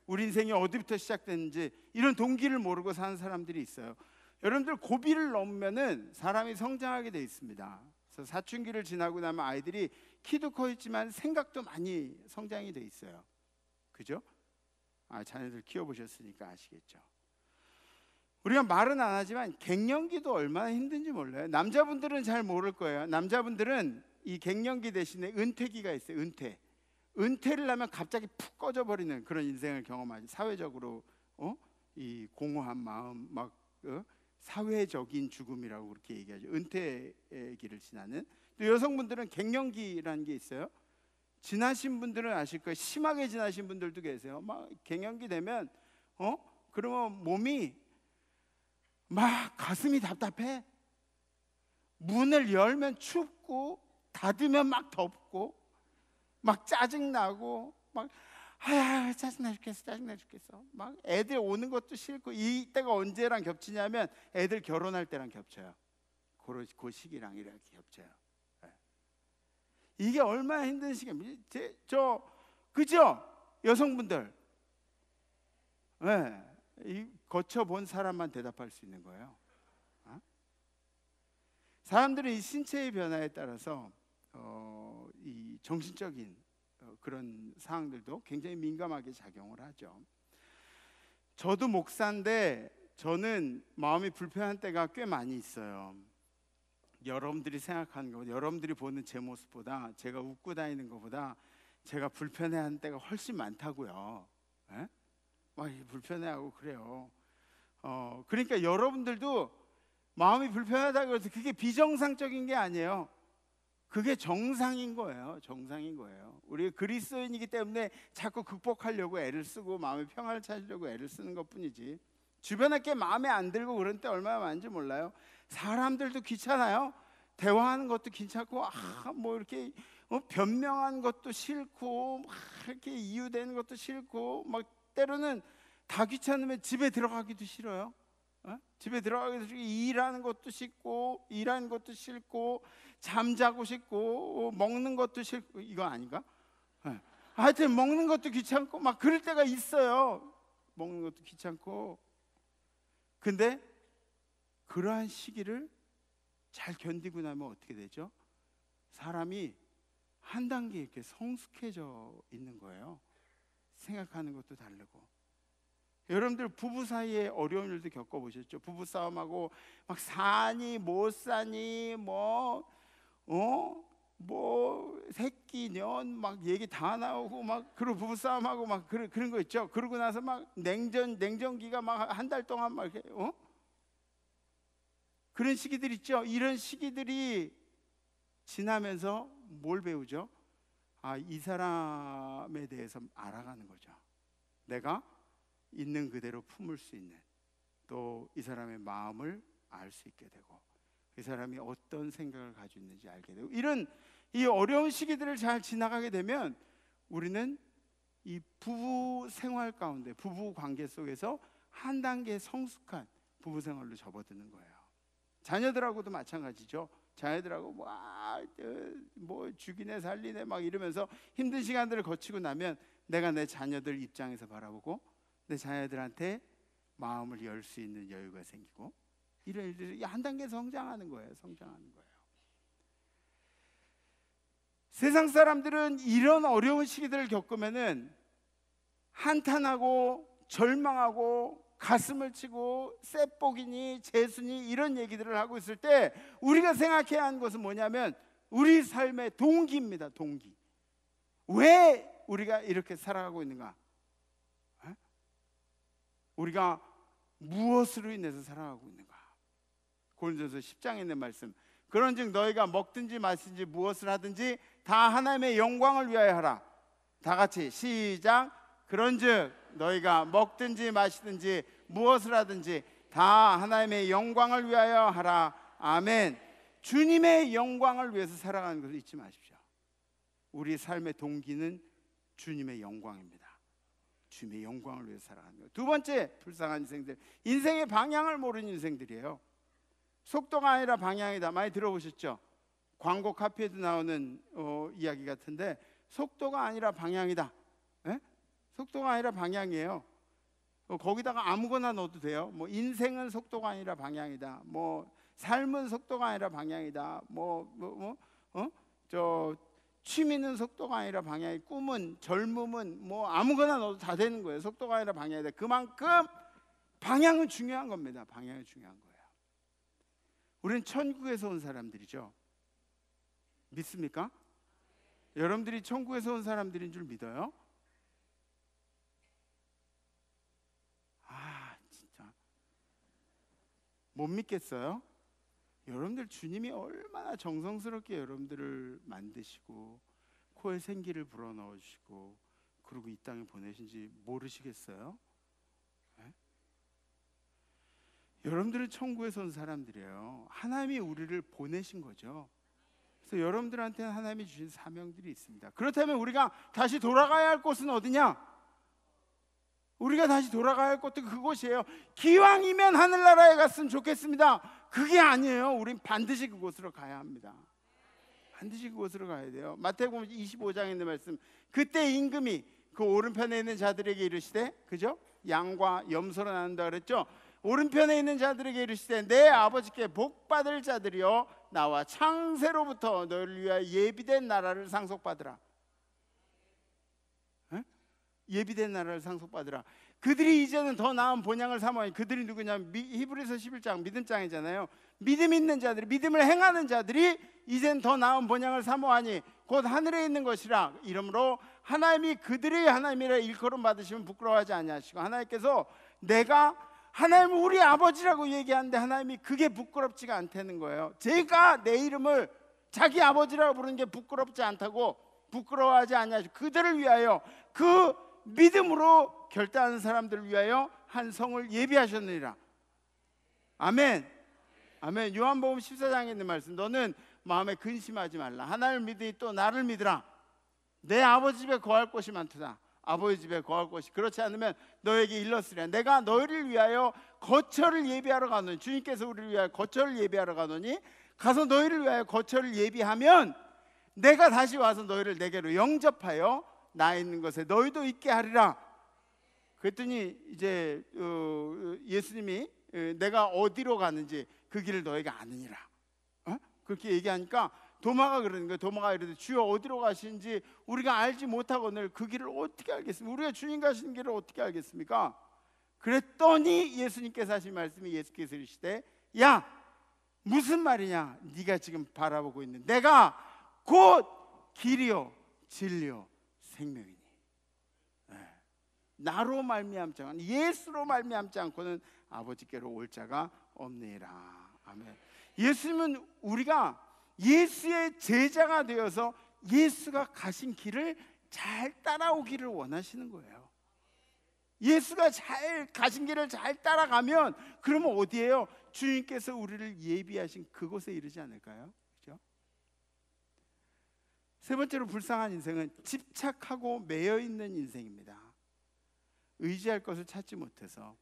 우리 인생이 어디부터 시작됐는지 이런 동기를 모르고 사는 사람들이 있어요. 여러분들 고비를 넘으면은 사람이 성장하게 돼 있습니다. 그래서 사춘기를 지나고 나면 아이들이 키도 커 있지만 생각도 많이 성장이 돼 있어요. 그죠? 자녀들 키워보셨으니까 아시겠죠. 우리가 말은 안 하지만 갱년기도 얼마나 힘든지 몰라요. 남자분들은 잘 모를 거예요. 남자분들은 이 갱년기 대신에 은퇴기가 있어요. 은퇴를 하면 갑자기 푹 꺼져버리는 그런 인생을 경험하죠. 사회적으로 이 공허한 마음, 막 사회적인 죽음이라고 그렇게 얘기하죠. 은퇴기를 지나는. 또 여성분들은 갱년기라는 게 있어요. 지나신 분들은 아실 거예요. 심하게 지나신 분들도 계세요. 막 갱년기 되면 그러면 몸이 막 가슴이 답답해. 문을 열면 춥고 닫으면 막 덥고 막 짜증나고 막 아야 짜증나 죽겠어, 짜증나 죽겠어. 막 애들 오는 것도 싫고, 이때가 언제랑 겹치냐면 애들 결혼할 때랑 겹쳐요. 그 시기랑 이렇게 겹쳐요. 네. 이게 얼마나 힘든 시기입니까? 그죠? 여성분들, 네. 거쳐본 사람만 대답할 수 있는 거예요. 사람들은 이 신체의 변화에 따라서 이 정신적인 그런 사항들도 굉장히 민감하게 작용을 하죠. 저도 목사인데 저는 마음이 불편한 때가 꽤 많이 있어요. 여러분들이 생각하는 것, 여러분들이 보는 제 모습보다, 제가 웃고 다니는 것보다 제가 불편해하는 때가 훨씬 많다고요. 에? 막 불편해하고 그래요. 그러니까 여러분들도 마음이 불편하다고 해서 그게 비정상적인 게 아니에요. 그게 정상인 거예요. 정상인 거예요. 우리가 그리스도인이기 때문에 자꾸 극복하려고 애를 쓰고 마음의 평화를 찾으려고 애를 쓰는 것뿐이지, 주변에 게 마음에 안 들고 그런 때 얼마나 많은지 몰라요. 사람들도 귀찮아요. 대화하는 것도 귀찮고, 뭐 이렇게 변명하는 것도 싫고, 막 이렇게 이유되는 것도 싫고, 막 때로는 다 귀찮으면 집에 들어가기도 싫어요. 집에 들어가기도 싫고, 일하는 것도 싫고, 일하는 것도 싫고, 잠자고 싶고, 먹는 것도 싫고. 이거 아닌가? 하여튼 먹는 것도 귀찮고 막 그럴 때가 있어요. 먹는 것도 귀찮고. 근데 그러한 시기를 잘 견디고 나면 어떻게 되죠? 사람이 한 단계 이렇게 성숙해져 있는 거예요. 생각하는 것도 다르고. 여러분들 부부 사이에 어려운 일도 겪어보셨죠? 부부 싸움하고 막 사니 못 사니 뭐 새끼 년 막 얘기 다 나오고 막, 그리고 부부 싸움하고 막 그런 거 있죠. 그러고 나서 막 냉전기가 막 한 달 동안 막 이렇게 그런 시기들 있죠. 이런 시기들이 지나면서 뭘 배우죠? 이 사람에 대해서 알아가는 거죠. 내가 있는 그대로 품을 수 있는, 또 이 사람의 마음을 알 수 있게 되고, 이 사람이 어떤 생각을 가지고 있는지 알게 되고, 이런 이 어려운 시기들을 잘 지나가게 되면 우리는 이 부부 생활 가운데, 부부 관계 속에서 한 단계 성숙한 부부 생활로 접어드는 거예요. 자녀들하고도 마찬가지죠. 자녀들하고 뭐 죽이네 살리네 막 이러면서 힘든 시간들을 거치고 나면 내가 내 자녀들 입장에서 바라보고 내 자녀들한테 마음을 열 수 있는 여유가 생기고, 이런 일들이 한 단계 성장하는 거예요. 성장하는 거예요. 세상 사람들은 이런 어려운 시기들을 겪으면은 한탄하고 절망하고 가슴을 치고 쎄복이니 재수니 이런 얘기들을 하고 있을 때 우리가 생각해야 하는 것은 뭐냐면 우리 삶의 동기입니다. 동기. 왜 우리가 이렇게 살아가고 있는가? 우리가 무엇으로 인해서 살아가고 있는가? 고린도서 10장에 있는 말씀, 그런즉 너희가 먹든지 마시든지 무엇을 하든지 다 하나님의 영광을 위하여 하라. 다 같이 시작. 그런즉 너희가 먹든지 마시든지 무엇을 하든지 다 하나님의 영광을 위하여 하라. 아멘. 주님의 영광을 위해서 살아가는 것을 잊지 마십시오. 우리 삶의 동기는 주님의 영광입니다. 주님의 영광을 위해서 살아가는 거예요. 두 번째, 불쌍한 인생들, 인생의 방향을 모르는 인생들이에요. 속도가 아니라 방향이다. 많이 들어보셨죠? 광고 카피에도 나오는 이야기 같은데, 속도가 아니라 방향이다. 에? 속도가 아니라 방향이에요. 거기다가 아무거나 넣어도 돼요. 뭐 인생은 속도가 아니라 방향이다. 뭐 삶은 속도가 아니라 방향이다. 취미는 속도가 아니라 방향이, 꿈은, 젊음은 뭐 아무거나 넣어도 다 되는 거예요. 속도가 아니라 방향이다. 그만큼 방향은 중요한 겁니다. 방향이 중요한 거예요. 우리는 천국에서 온 사람들이죠. 믿습니까? 여러분들이 천국에서 온 사람들인 줄 믿어요? 진짜 못 믿겠어요? 여러분들 주님이 얼마나 정성스럽게 여러분들을 만드시고 코에 생기를 불어넣으시고 그리고 이 땅에 보내신지 모르시겠어요? 네? 여러분들은 천국에서 온 사람들이에요. 하나님이 우리를 보내신 거죠. 그래서 여러분들한테는 하나님이 주신 사명들이 있습니다. 그렇다면 우리가 다시 돌아가야 할 곳은 어디냐? 우리가 다시 돌아가야 할 것도 그곳이에요. 기왕이면 하늘나라에 갔으면 좋겠습니다. 그게 아니에요. 우린 반드시 그곳으로 가야 합니다. 반드시 그곳으로 가야 돼요. 마태복음 25장에 있는 말씀, 그때 임금이 그 오른편에 있는 자들에게 이르시되, 그죠? 양과 염소로 나눈다 그랬죠? 오른편에 있는 자들에게 이르시되, 내 아버지께 복받을 자들이여 나와 창세로부터 너희를 위하여 예비된 나라를 상속받으라. 예비된 나라를 상속받으라. 그들이 이제는 더 나은 본향을 사모하니, 그들이 누구냐면 히브리서 11장 믿음장이잖아요. 믿음 있는 자들이, 믿음을 행하는 자들이 이젠 더 나은 본향을 사모하니 곧 하늘에 있는 것이라. 이러므로 하나님이 그들의 하나님이라 일컬음 받으시면 부끄러워하지 아니하시고, 하나님께서 내가 하나님은 우리 아버지라고 얘기하는데 하나님이 그게 부끄럽지가 않다는 거예요. 제가 내 이름을 자기 아버지라고 부르는 게 부끄럽지 않다고, 부끄러워하지 아니하시고 그들을 위하여, 그 믿음으로 결단하는 사람들을 위하여 한 성을 예비하셨느니라. 아멘. 아멘. 요한복음 14장에 있는 말씀, 너는 마음에 근심하지 말라. 하나님을 믿으니 또 나를 믿으라. 내 아버지 집에 거할 곳이 많도다. 아버지 집에 거할 곳이, 그렇지 않으면 너에게 일렀으리라. 내가 너희를 위하여 거처를 예비하러 가노니, 주님께서 우리를 위하여 거처를 예비하러 가노니, 가서 너희를 위하여 거처를 예비하면 내가 다시 와서 너희를 내게로 영접하여 나 있는 것에 너희도 있게 하리라. 그랬더니 이제 예수님이 내가 어디로 가는지 그 길을 너희가 아느니라. 그렇게 얘기하니까 도마가 그러는 거예요. 도마가 이르되 주여 어디로 가시는지 우리가 알지 못하거늘 그 길을 어떻게 알겠습니까? 우리가 주님 가시는 길을 어떻게 알겠습니까? 그랬더니 예수님께서 하신 말씀이, 예수께서 이르시되, 야, 무슨 말이냐? 네가 지금 바라보고 있는 내가 곧 길이요 진리요 생명이니, 나로 말미암지 않고, 예수로 말미암지 않고는 아버지께로 올 자가 없느니라. 아멘. 예수님은 우리가 예수의 제자가 되어서 예수가 가신 길을 잘 따라오기를 원하시는 거예요. 예수가 잘 가신 길을 잘 따라가면, 그러면 어디예요? 주님께서 우리를 예비하신 그곳에 이르지 않을까요? 그렇죠? 세 번째로 불쌍한 인생은 집착하고 매여 있는 인생입니다. 의지할 것을 찾지 못해서,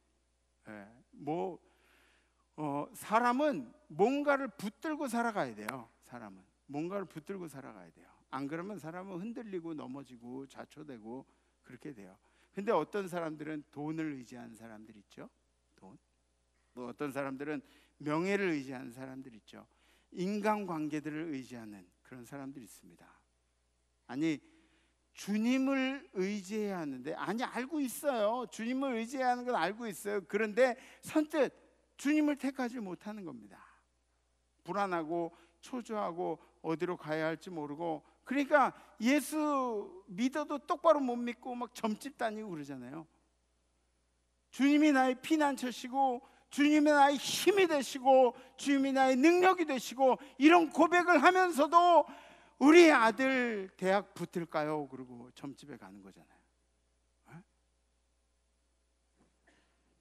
사람은 뭔가를 붙들고 살아가야 돼요. 사람은 뭔가를 붙들고 살아가야 돼요. 안 그러면 사람은 흔들리고 넘어지고 좌초되고 그렇게 돼요. 근데 어떤 사람들은 돈을 의지하는 사람들 있죠. 돈. 또 어떤 사람들은 명예를 의지하는 사람들 있죠. 인간관계들을 의지하는 그런 사람들이 있습니다. 아니, 주님을 의지해야 하는데, 아니, 알고 있어요. 주님을 의지해야 하는 건 알고 있어요. 그런데 선뜻 주님을 택하지 못하는 겁니다. 불안하고 초조하고 어디로 가야 할지 모르고, 그러니까 예수 믿어도 똑바로 못 믿고 막 점집 다니고 그러잖아요. 주님이 나의 피난처시고, 주님이 나의 힘이 되시고, 주님이 나의 능력이 되시고, 이런 고백을 하면서도 우리 아들 대학 붙을까요? 그러고 점집에 가는 거잖아요.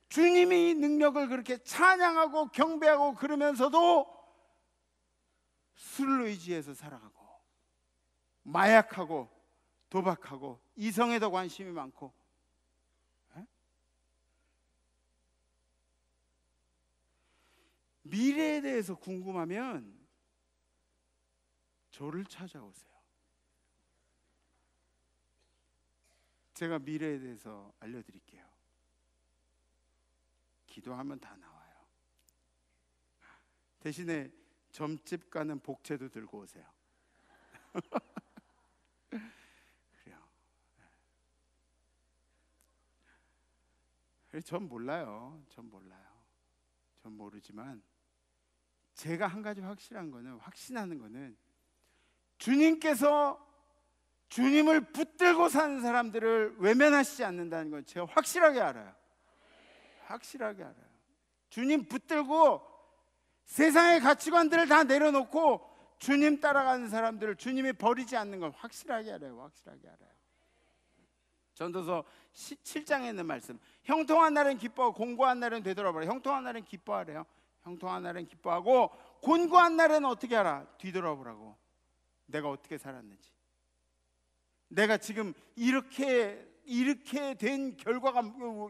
주님이 능력을 그렇게 찬양하고 경배하고 그러면서도 술을 의지해서 살아가고, 마약하고 도박하고 이성에도 관심이 많고, 미래에 대해서 궁금하면 저를 찾아오세요. 제가 미래에 대해서 알려드릴게요. 기도하면 다 나와요. 대신에 점집 가는 복채도 들고 오세요. 그래요. 전 몰라요. 전 모르지만 제가 한 가지 확신하는 거는 주님께서 주님을 붙들고 사는 사람들을 외면하시지 않는다는 건 제가 확실하게 알아요. 주님 붙들고 세상의 가치관들을 다 내려놓고 주님 따라가는 사람들을 주님이 버리지 않는 걸 확실하게 알아요. 전도서 7장에 있는 말씀, 형통한 날은 기뻐하고 곤고한 날은 되돌아보라. 형통한 날은 기뻐하래요. 형통한 날은 기뻐하고, 곤고한 날은 어떻게 하라? 뒤돌아보라고. 내가 어떻게 살았는지, 내가 지금 이렇게 이렇게 된 결과가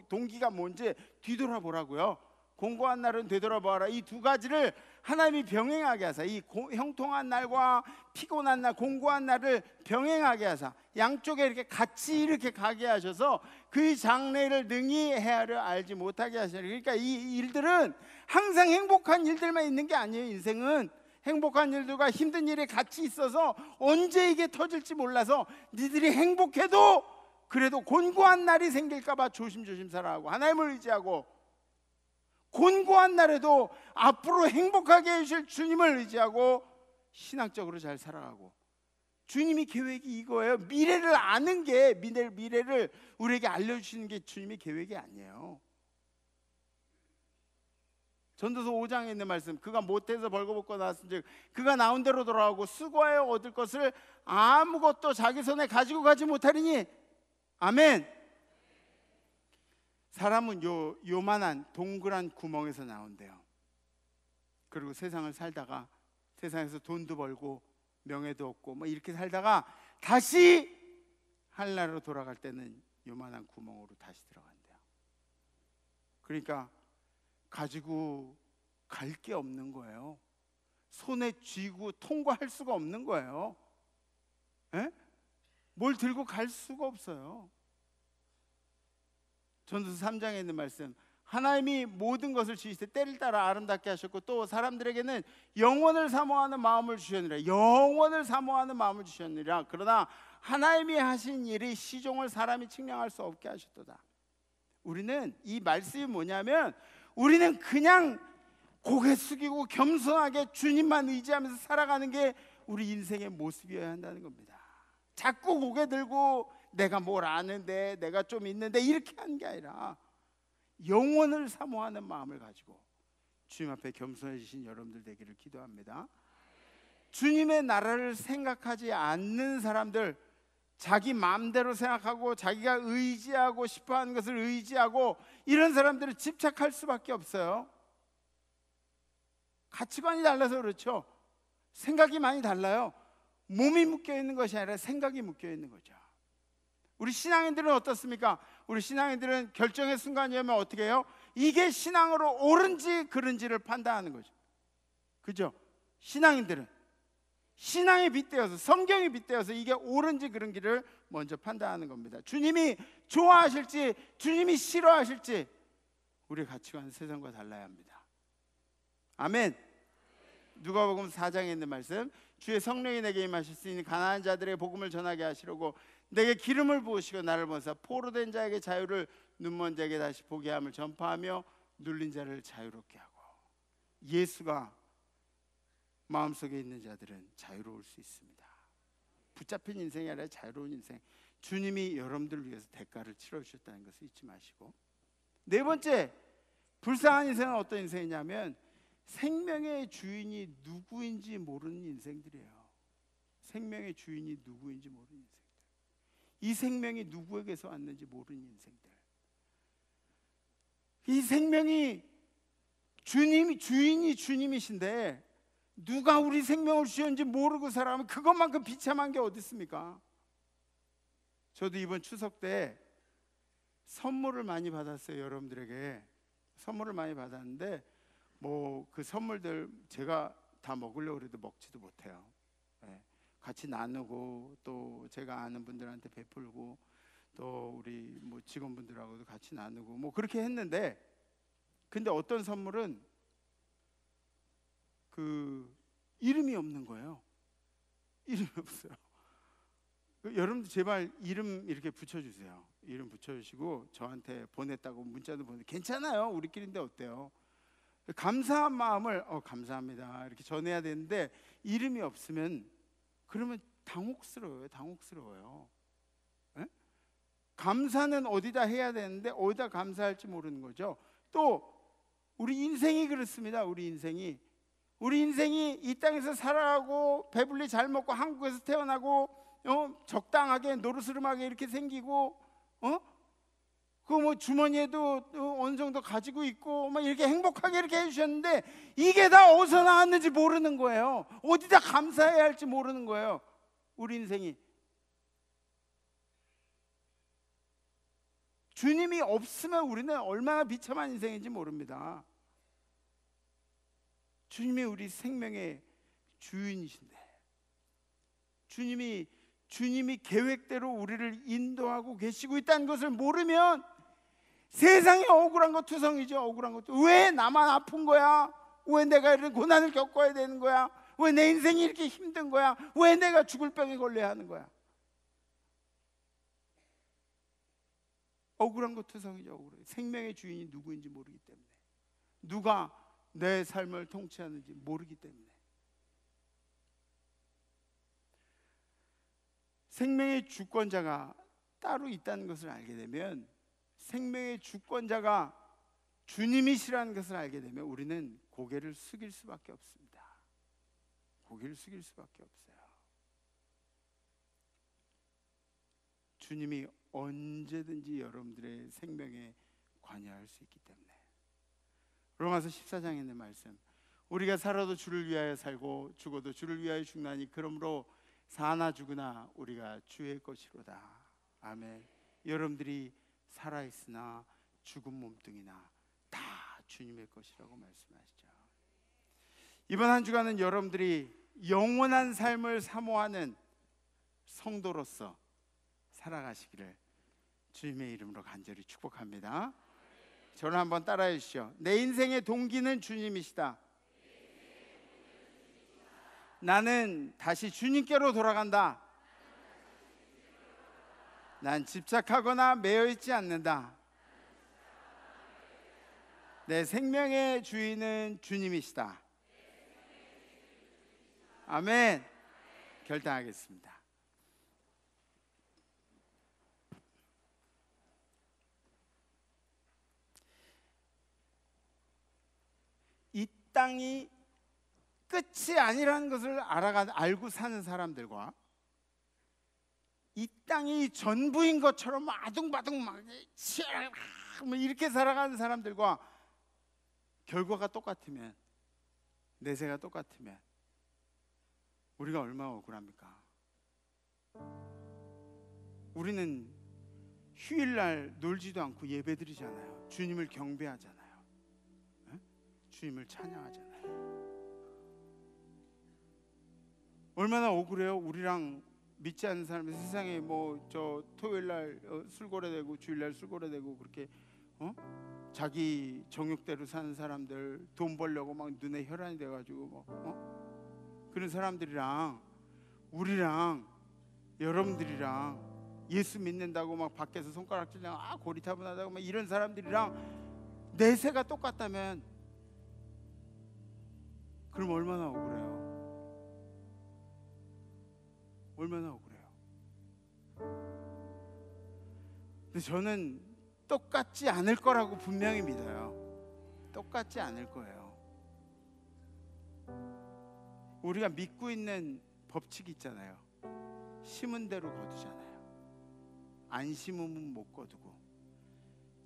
동기가 뭔지 뒤돌아보라고요. 공고한 날은 되돌아보아라. 이 두 가지를 하나님이 병행하게 하사, 이 형통한 날과 피곤한 날, 공고한 날을 병행하게 하사 양쪽에 이렇게 같이 이렇게 가게 하셔서 그 장래를 능히 헤아려 알지 못하게 하시라. 그러니까 이 일들은 항상 행복한 일들만 있는 게 아니에요. 인생은 행복한 일들과 힘든 일이 같이 있어서 언제 이게 터질지 몰라서 니들이 행복해도 그래도 곤고한 날이 생길까 봐 조심조심 살아가고, 하나님을 의지하고, 곤고한 날에도 앞으로 행복하게 해주실 주님을 의지하고 신앙적으로 잘 살아가고, 주님이 계획이 이거예요. 미래를 아는 게, 미래를 우리에게 알려주시는 게 주님의 계획이 아니에요. 전도서 5장에 있는 말씀, 그가 못해서 벌거벗고 나왔은즉 그가 나온 대로 돌아가고 수고하여 얻을 것을 아무것도 자기 손에 가지고 가지 못하리니. 아멘. 사람은 요만한 동그란 구멍에서 나온대요. 그리고 세상을 살다가 세상에서 돈도 벌고 명예도 얻고 뭐 이렇게 살다가 다시 하늘나라로 돌아갈 때는 요만한 구멍으로 다시 들어간대요. 그러니까 가지고 갈 게 없는 거예요. 손에 쥐고 통과할 수가 없는 거예요. 에? 뭘 들고 갈 수가 없어요. 전도서 3장에 있는 말씀, 하나님이 모든 것을 지으실 때 때를 따라 아름답게 하셨고 또 사람들에게는 영원을 사모하는 마음을 주셨느니라. 영원을 사모하는 마음을 주셨느니라. 그러나 하나님이 하신 일이 시종을 사람이 측량할 수 없게 하셨도다. 우리는 이 말씀이 뭐냐면, 우리는 그냥 고개 숙이고 겸손하게 주님만 의지하면서 살아가는 게 우리 인생의 모습이어야 한다는 겁니다. 자꾸 고개 들고 내가 뭘 아는데, 내가 좀 있는데 이렇게 하는 게 아니라 영원을 사모하는 마음을 가지고 주님 앞에 겸손해지신 여러분들 되기를 기도합니다. 주님의 나라를 생각하지 않는 사람들, 자기 마음대로 생각하고 자기가 의지하고 싶어하는 것을 의지하고 이런 사람들은 집착할 수밖에 없어요. 가치관이 달라서 그렇죠. 생각이 많이 달라요. 몸이 묶여있는 것이 아니라 생각이 묶여있는 거죠. 우리 신앙인들은 어떻습니까? 우리 신앙인들은 결정의 순간이 오면 어떻게 해요? 이게 신앙으로 옳은지 그른지를 판단하는 거죠. 그죠? 신앙인들은 신앙에 빗대어서, 성경에 빗대어서 이게 옳은지 그른지를 먼저 판단하는 겁니다. 주님이 좋아하실지 주님이 싫어하실지 우리의 가치관은 세상과 달라야 합니다. 아멘. 누가복음 4장에 있는 말씀, 주의 성령이 내게 임하실 수 있는 가난한 자들의 복음을 전하게 하시려고 내게 기름을 부으시고 나를 보사 포로된 자에게 자유를, 눈먼 자에게 다시 보게 함을 전파하며 눌린 자를 자유롭게 하고. 예수가 마음속에 있는 자들은 자유로울 수 있습니다. 붙잡힌 인생이 아니라 자유로운 인생. 주님이 여러분들을 위해서 대가를 치러주셨다는 것을 잊지 마시고, 네 번째, 불쌍한 인생은 어떤 인생이냐면 생명의 주인이 누구인지 모르는 인생들이에요. 생명의 주인이 누구인지 모르는 인생들. 이 생명이 누구에게서 왔는지 모르는 인생들. 이 생명이 주인이 주님이신데 누가 우리 생명을 주셨는지 모르고 살아가면 그것만큼 비참한 게 어디 있습니까? 저도 이번 추석 때 선물을 많이 받았어요. 여러분들에게 선물을 많이 받았는데 뭐 그 선물들 제가 다 먹으려고 해도 먹지도 못해요. 네. 같이 나누고 또 제가 아는 분들한테 베풀고 또 우리 뭐 직원분들하고도 같이 나누고 뭐 그렇게 했는데, 근데 어떤 선물은 그 이름이 없는 거예요. 이름이 없어요. 여러분들 제발 이름 이렇게 붙여주세요. 이름 붙여주시고 저한테 보냈다고 문자도 보내. 괜찮아요. 우리끼리인데 어때요? 감사한 마음을 감사합니다 이렇게 전해야 되는데 이름이 없으면 그러면 당혹스러워요. 에? 감사는 어디다 해야 되는데 어디다 감사할지 모르는 거죠. 또 우리 인생이 그렇습니다. 우리 인생이 이 땅에서 살아가고 배불리 잘 먹고 한국에서 태어나고 적당하게 노르스름하게 이렇게 생기고 그 뭐 주머니에도 어느 정도 가지고 있고 막 이렇게 행복하게 이렇게 해주셨는데 이게 다 어디서 나왔는지 모르는 거예요. 어디다 감사해야 할지 모르는 거예요. 우리 인생이. 주님이 없으면 우리는 얼마나 비참한 인생인지 모릅니다. 주님이 우리 생명의 주인이신데, 주님이 계획대로 우리를 인도하고 계시고 있다는 것을 모르면 세상에 억울한 거 투성이죠. 억울한 것도 왜 나만 아픈 거야? 왜 내가 이런 고난을 겪어야 되는 거야? 왜 내 인생이 이렇게 힘든 거야? 왜 내가 죽을 병에 걸려야 하는 거야? 억울한 것 투성이죠. 억울해. 생명의 주인이 누구인지 모르기 때문에, 누가 내 삶을 통치하는지 모르기 때문에. 생명의 주권자가 따로 있다는 것을 알게 되면, 생명의 주권자가 주님이시라는 것을 알게 되면 우리는 고개를 숙일 수밖에 없습니다. 고개를 숙일 수밖에 없어요. 주님이 언제든지 여러분들의 생명에 관여할 수 있기 때문에. 로마서 14장에 있는 말씀, 우리가 살아도 주를 위하여 살고 죽어도 주를 위하여 죽나니 그러므로 사나 죽으나 우리가 주의 것이로다. 아멘. 여러분들이 살아있으나 죽은 몸뚱이나 다 주님의 것이라고 말씀하시죠. 이번 한 주간은 여러분들이 영원한 삶을 사모하는 성도로서 살아가시기를 주님의 이름으로 간절히 축복합니다. 저를 한번 따라해 주시죠. 내 인생의 동기는 주님이시다. 나는 다시 주님께로 돌아간다. 난 집착하거나 매여 있지 않는다. 내 생명의 주인은 주님이시다. 아멘. 결단하겠습니다. 이 땅이 끝이 아니라는 것을 알고 사는 사람들과, 이 땅이 전부인 것처럼 아둥바둥 막 이렇게 살아가는 사람들과 결과가 똑같으면, 내세가 똑같으면 우리가 얼마나 억울합니까? 우리는 휴일날 놀지도 않고 예배드리잖아요. 주님을 경배하잖아요. 네? 주님을 찬양하잖아요. 얼마나 억울해요. 우리랑 믿지 않는 사람이 세상에 저 토요일날 술고래되고 주일날 술고래되고 그렇게 자기 정욕대로 사는 사람들, 돈 벌려고 막 눈에 혈안이 돼가지고 그런 사람들이랑 우리랑 여러분들이랑 예수 믿는다고 막 밖에서 손가락질하고 고리타분하다고 막 이런 사람들이랑 내세가 똑같다면 그럼 얼마나 억울해요. 얼마나 억울해요. 근데 저는 똑같지 않을 거라고 분명히 믿어요. 똑같지 않을 거예요. 우리가 믿고 있는 법칙이 있잖아요. 심은 대로 거두잖아요. 안 심으면 못 거두고,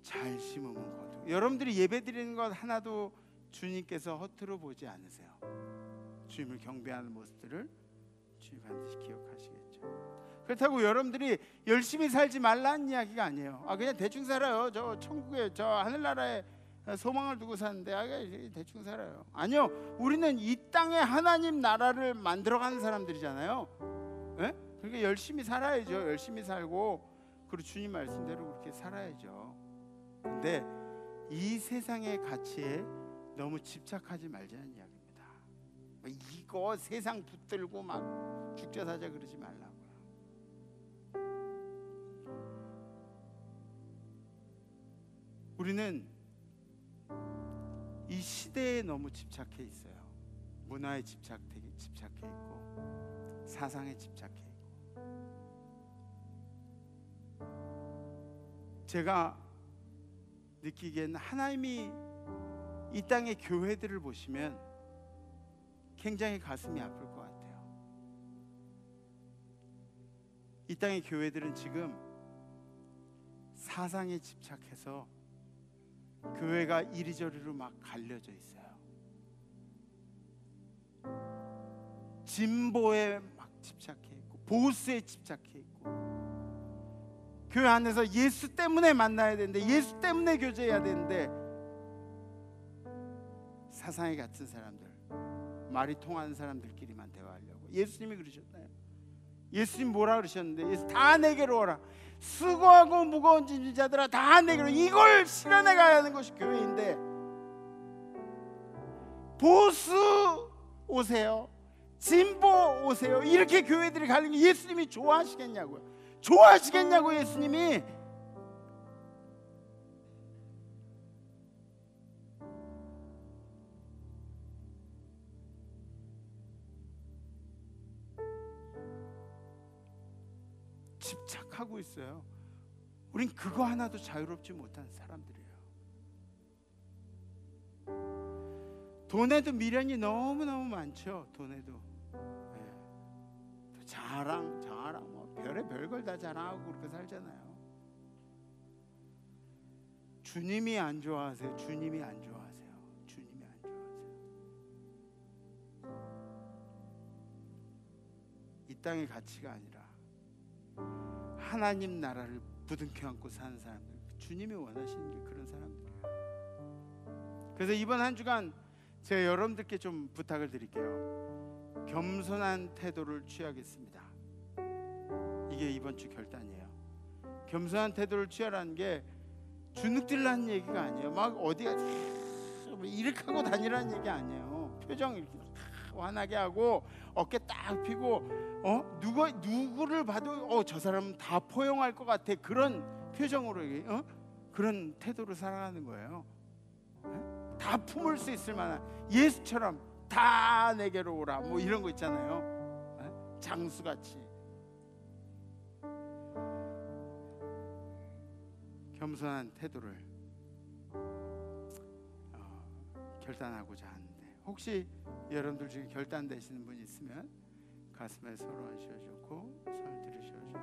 잘 심으면 거두고. 여러분들이 예배드리는 것 하나도 주님께서 허투루 보지 않으세요. 주님을 경배하는 모습들을 주님 반드시 기억하시겠죠. 그렇다고 여러분들이 열심히 살지 말라는 이야기가 아니에요. 그냥 대충 살아요. 저 천국에, 저 하늘나라에 소망을 두고 사는데 대충 살아요. 아니요, 우리는 이 땅에 하나님 나라를 만들어가는 사람들이잖아요. 네? 그러니까 열심히 살아야죠. 열심히 살고 그리고 주님 말씀대로 그렇게 살아야죠. 근데 이 세상의 가치에 너무 집착하지 말자는 이야기입니다. 이거 세상 붙들고 막 죽자 사자 그러지 말라고요. 우리는 이 시대에 너무 집착해 있어요. 문화에 집착해 있고, 사상에 집착해 있고. 제가 느끼기에는 하나님이 이 땅의 교회들을 보시면 굉장히 가슴이 아플 것 같아요. 이 땅의 교회들은 지금 사상에 집착해서 교회가 이리저리로 막 갈려져 있어요. 진보에 막 집착해 있고, 보수에 집착해 있고, 교회 안에서 예수 때문에 만나야 되는데, 예수 때문에 교제해야 되는데, 사상이 같은 사람들, 말이 통하는 사람들끼리만 대화하려고. 예수님이 그러셨나요? 예수님 뭐라 그러셨는데? 예수 다 내게로 오라. 수고하고 무거운 짐진 자들아 다 내게로. 이걸 실현해 가야 하는 것이 교회인데, 보수 오세요, 진보 오세요, 이렇게 교회들이 가는 게 예수님이 좋아하시겠냐고요? 좋아하시겠냐고. 예수님이 집착하고 있어요. 우린 그거 하나도 자유롭지 못한 사람들이에요. 돈에도 미련이 너무너무 많죠. 돈에도 자랑 뭐 별걸 다 자랑하고 그렇게 살잖아요. 주님이 안 좋아하세요. 주님이 안 좋아하세요. 주님이 안 좋아하세요. 이 땅의 가치가 아니라 하나님 나라를 부둥켜 안고 사는 사람들, 주님이 원하시는 게 그런 사람들이에요. 그래서 이번 한 주간 제가 여러분들께 좀 부탁을 드릴게요. 겸손한 태도를 취하겠습니다. 이게 이번 주 결단이에요. 겸손한 태도를 취하라는 게 주눅들라는 얘기가 아니에요. 막 어디가 이렇게 하고 다니라는 얘기 아니에요. 표정 이렇게 환하게 하고 어깨 딱 펴고 누구를 봐도 저 사람은 다 포용할 것 같아, 그런 표정으로 그런 태도로 살아가는 거예요. 다 품을 수 있을 만한, 예수처럼 다 내게로 오라 뭐 이런 거 있잖아요. 장수같이 겸손한 태도를 결단하고자 하는데, 혹시 여러분들 중에 결단되시는 분이 있으면 가슴에 서로 얹으셔주고 손을 들으셔주셨습니다.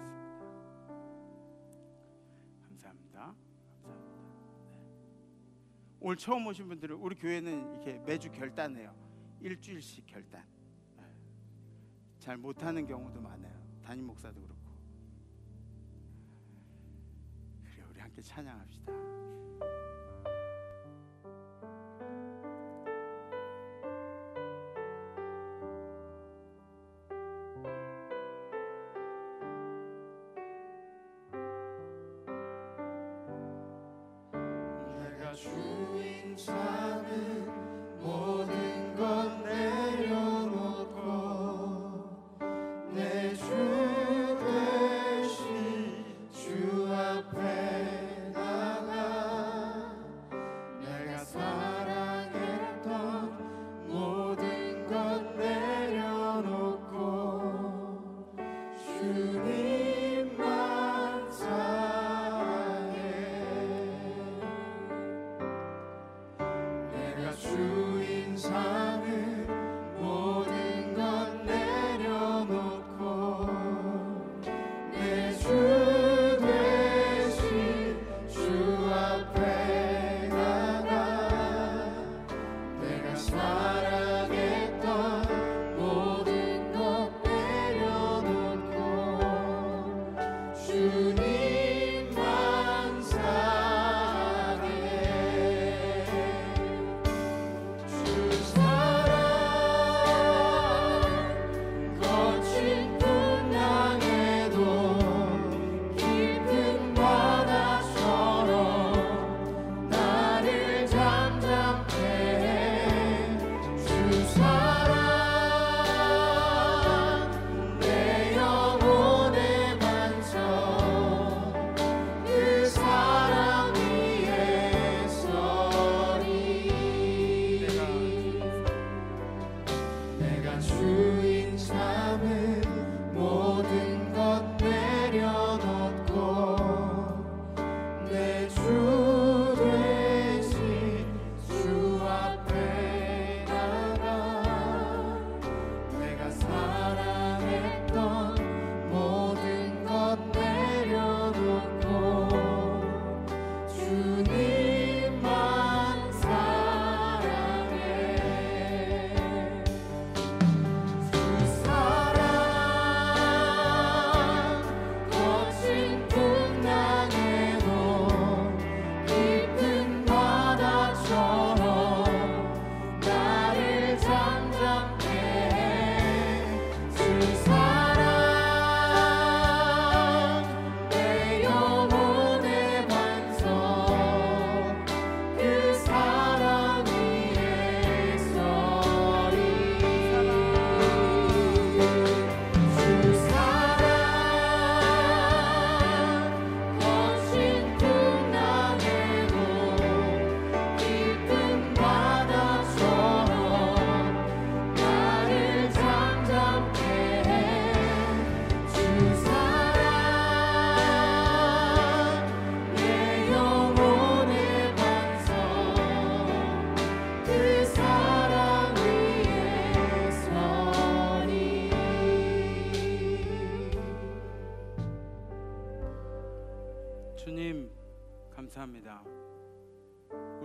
감사합니다. 오늘 처음 오신 분들은, 우리 교회는 이렇게 매주 결단해요. 일주일씩 결단. 잘 못하는 경우도 많아요. 담임 목사도 그렇고. 그래, 우리 함께 찬양합시다. 주인 잡은 모든 것 내려놓고 내 주 대신 주 앞에 나가 내가 사랑했던 모든 것 내려놓고 주님만 사랑해.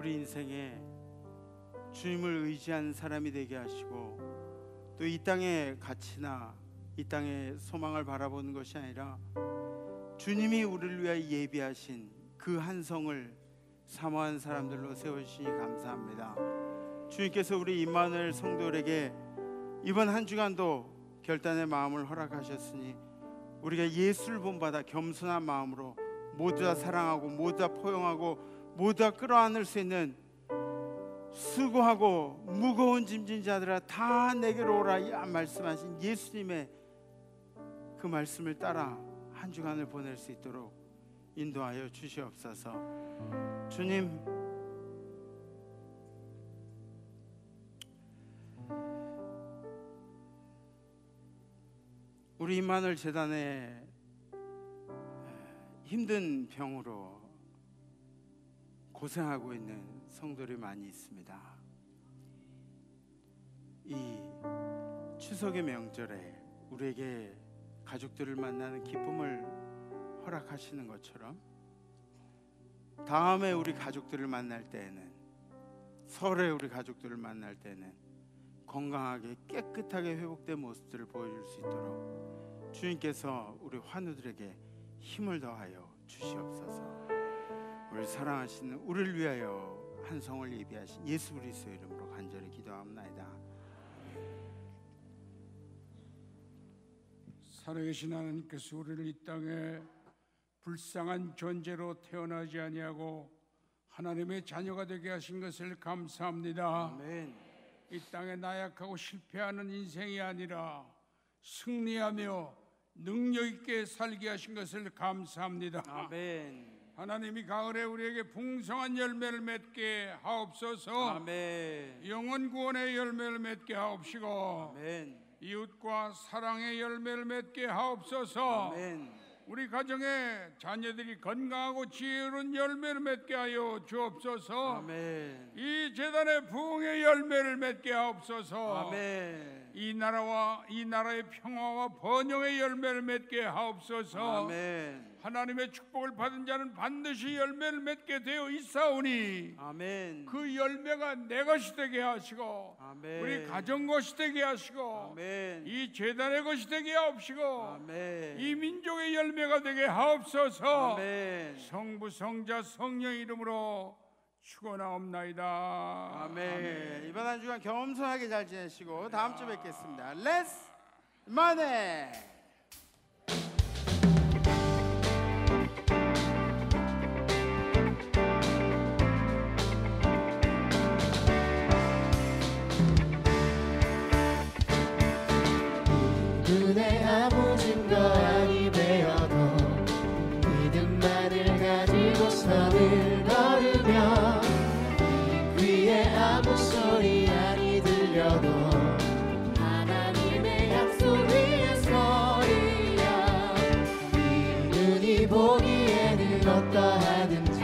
우리 인생에 주님을 의지하는 사람이 되게 하시고, 또 이 땅의 가치나 이 땅의 소망을 바라보는 것이 아니라 주님이 우리를 위하여 예비하신 그 한성을 사모하는 사람들로 세우시니 감사합니다. 주님께서 우리 임마누엘 성도들에게 이번 한 주간도 결단의 마음을 허락하셨으니 우리가 예수를 본받아 겸손한 마음으로 모두 다 사랑하고 모두 다 포용하고 모두 다 끌어안을 수 있는, 수고하고 무거운 짐진 자들아 다 내게로 오라 말씀하신 예수님의 그 말씀을 따라 한 주간을 보낼 수 있도록 인도하여 주시옵소서. 주님, 우리 임마누엘 재단에 힘든 병으로 고생하고 있는 성도들이 많이 있습니다. 이 추석의 명절에 우리에게 가족들을 만나는 기쁨을 허락하시는 것처럼 다음에 우리 가족들을 만날 때에는, 설에 우리 가족들을 만날 때는 건강하게 깨끗하게 회복된 모습들을 보여줄 수 있도록 주님께서 우리 환우들에게 힘을 더하여 주시옵소서. 우리 사랑하시는 우리를 위하여 한성을 예비하신 예수 그리스도의 이름으로 간절히 기도합니다. 살아계신 하나님께서 우리를 이 땅에 불쌍한 존재로 태어나지 아니하고 하나님의 자녀가 되게 하신 것을 감사합니다. 아멘. 이 땅에 나약하고 실패하는 인생이 아니라 승리하며 능력 있게 살게 하신 것을 감사합니다. 아멘. 하나님이 가을에 우리에게 풍성한 열매를 맺게 하옵소서. 아멘. 영원 구원의 열매를 맺게 하옵시고, 아멘. 이웃과 사랑의 열매를 맺게 하옵소서. 아멘. 우리 가정의 자녀들이 건강하고 지혜로운 열매를 맺게 하여 주옵소서. 아멘. 이 재단의 부흥의 열매를 맺게 하옵소서. 아멘. 이 나라와 이 나라의 평화와 번영의 열매를 맺게 하옵소서. 아멘. 하나님의 축복을 받은 자는 반드시 열매를 맺게 되어 있사오니 아멘. 그 열매가 내 것이 되게 하시고, 아멘. 우리 가정 것이 되게 하시고, 아멘. 이 재단의 것이 되게 하옵시고, 아멘. 이 민족의 열매가 되게 하옵소서. 아멘. 성부 성자 성령 이름으로 축원하옵나이다. 아멘. 이번 한 주간 겸손하게 잘 지내시고 다음 주 뵙겠습니다. Let's money. 눈에 아무 증거 아니 되어도 믿음만을 가지고 선을 걸으며 이 귀에 아무 소리 아니 들려도 하나님의 약속 위에 서리야. 이 눈이 보기에는 어떠하든지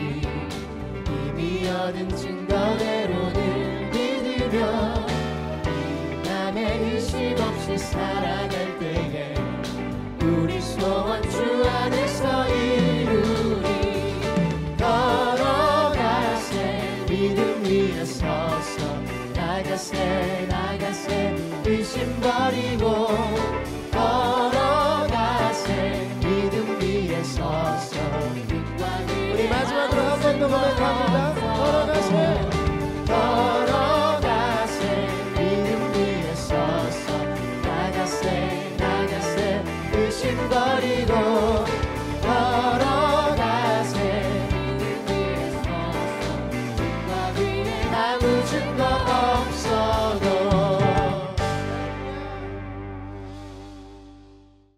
이미 얻은 증거대로는 믿으며 남의 의심 없이 살아갈 때에 우리 소원 주 안에서 이루리. 걸어가세 믿음 위에 서서 나가세 나가세 의심 버리고 걸어가세 믿음 위에 서서 우리 마지막으로 한 번 더 고백합니다. 걸어가세 걸어가세 믿음 위에 서서 나가세 나가세 의심 버리고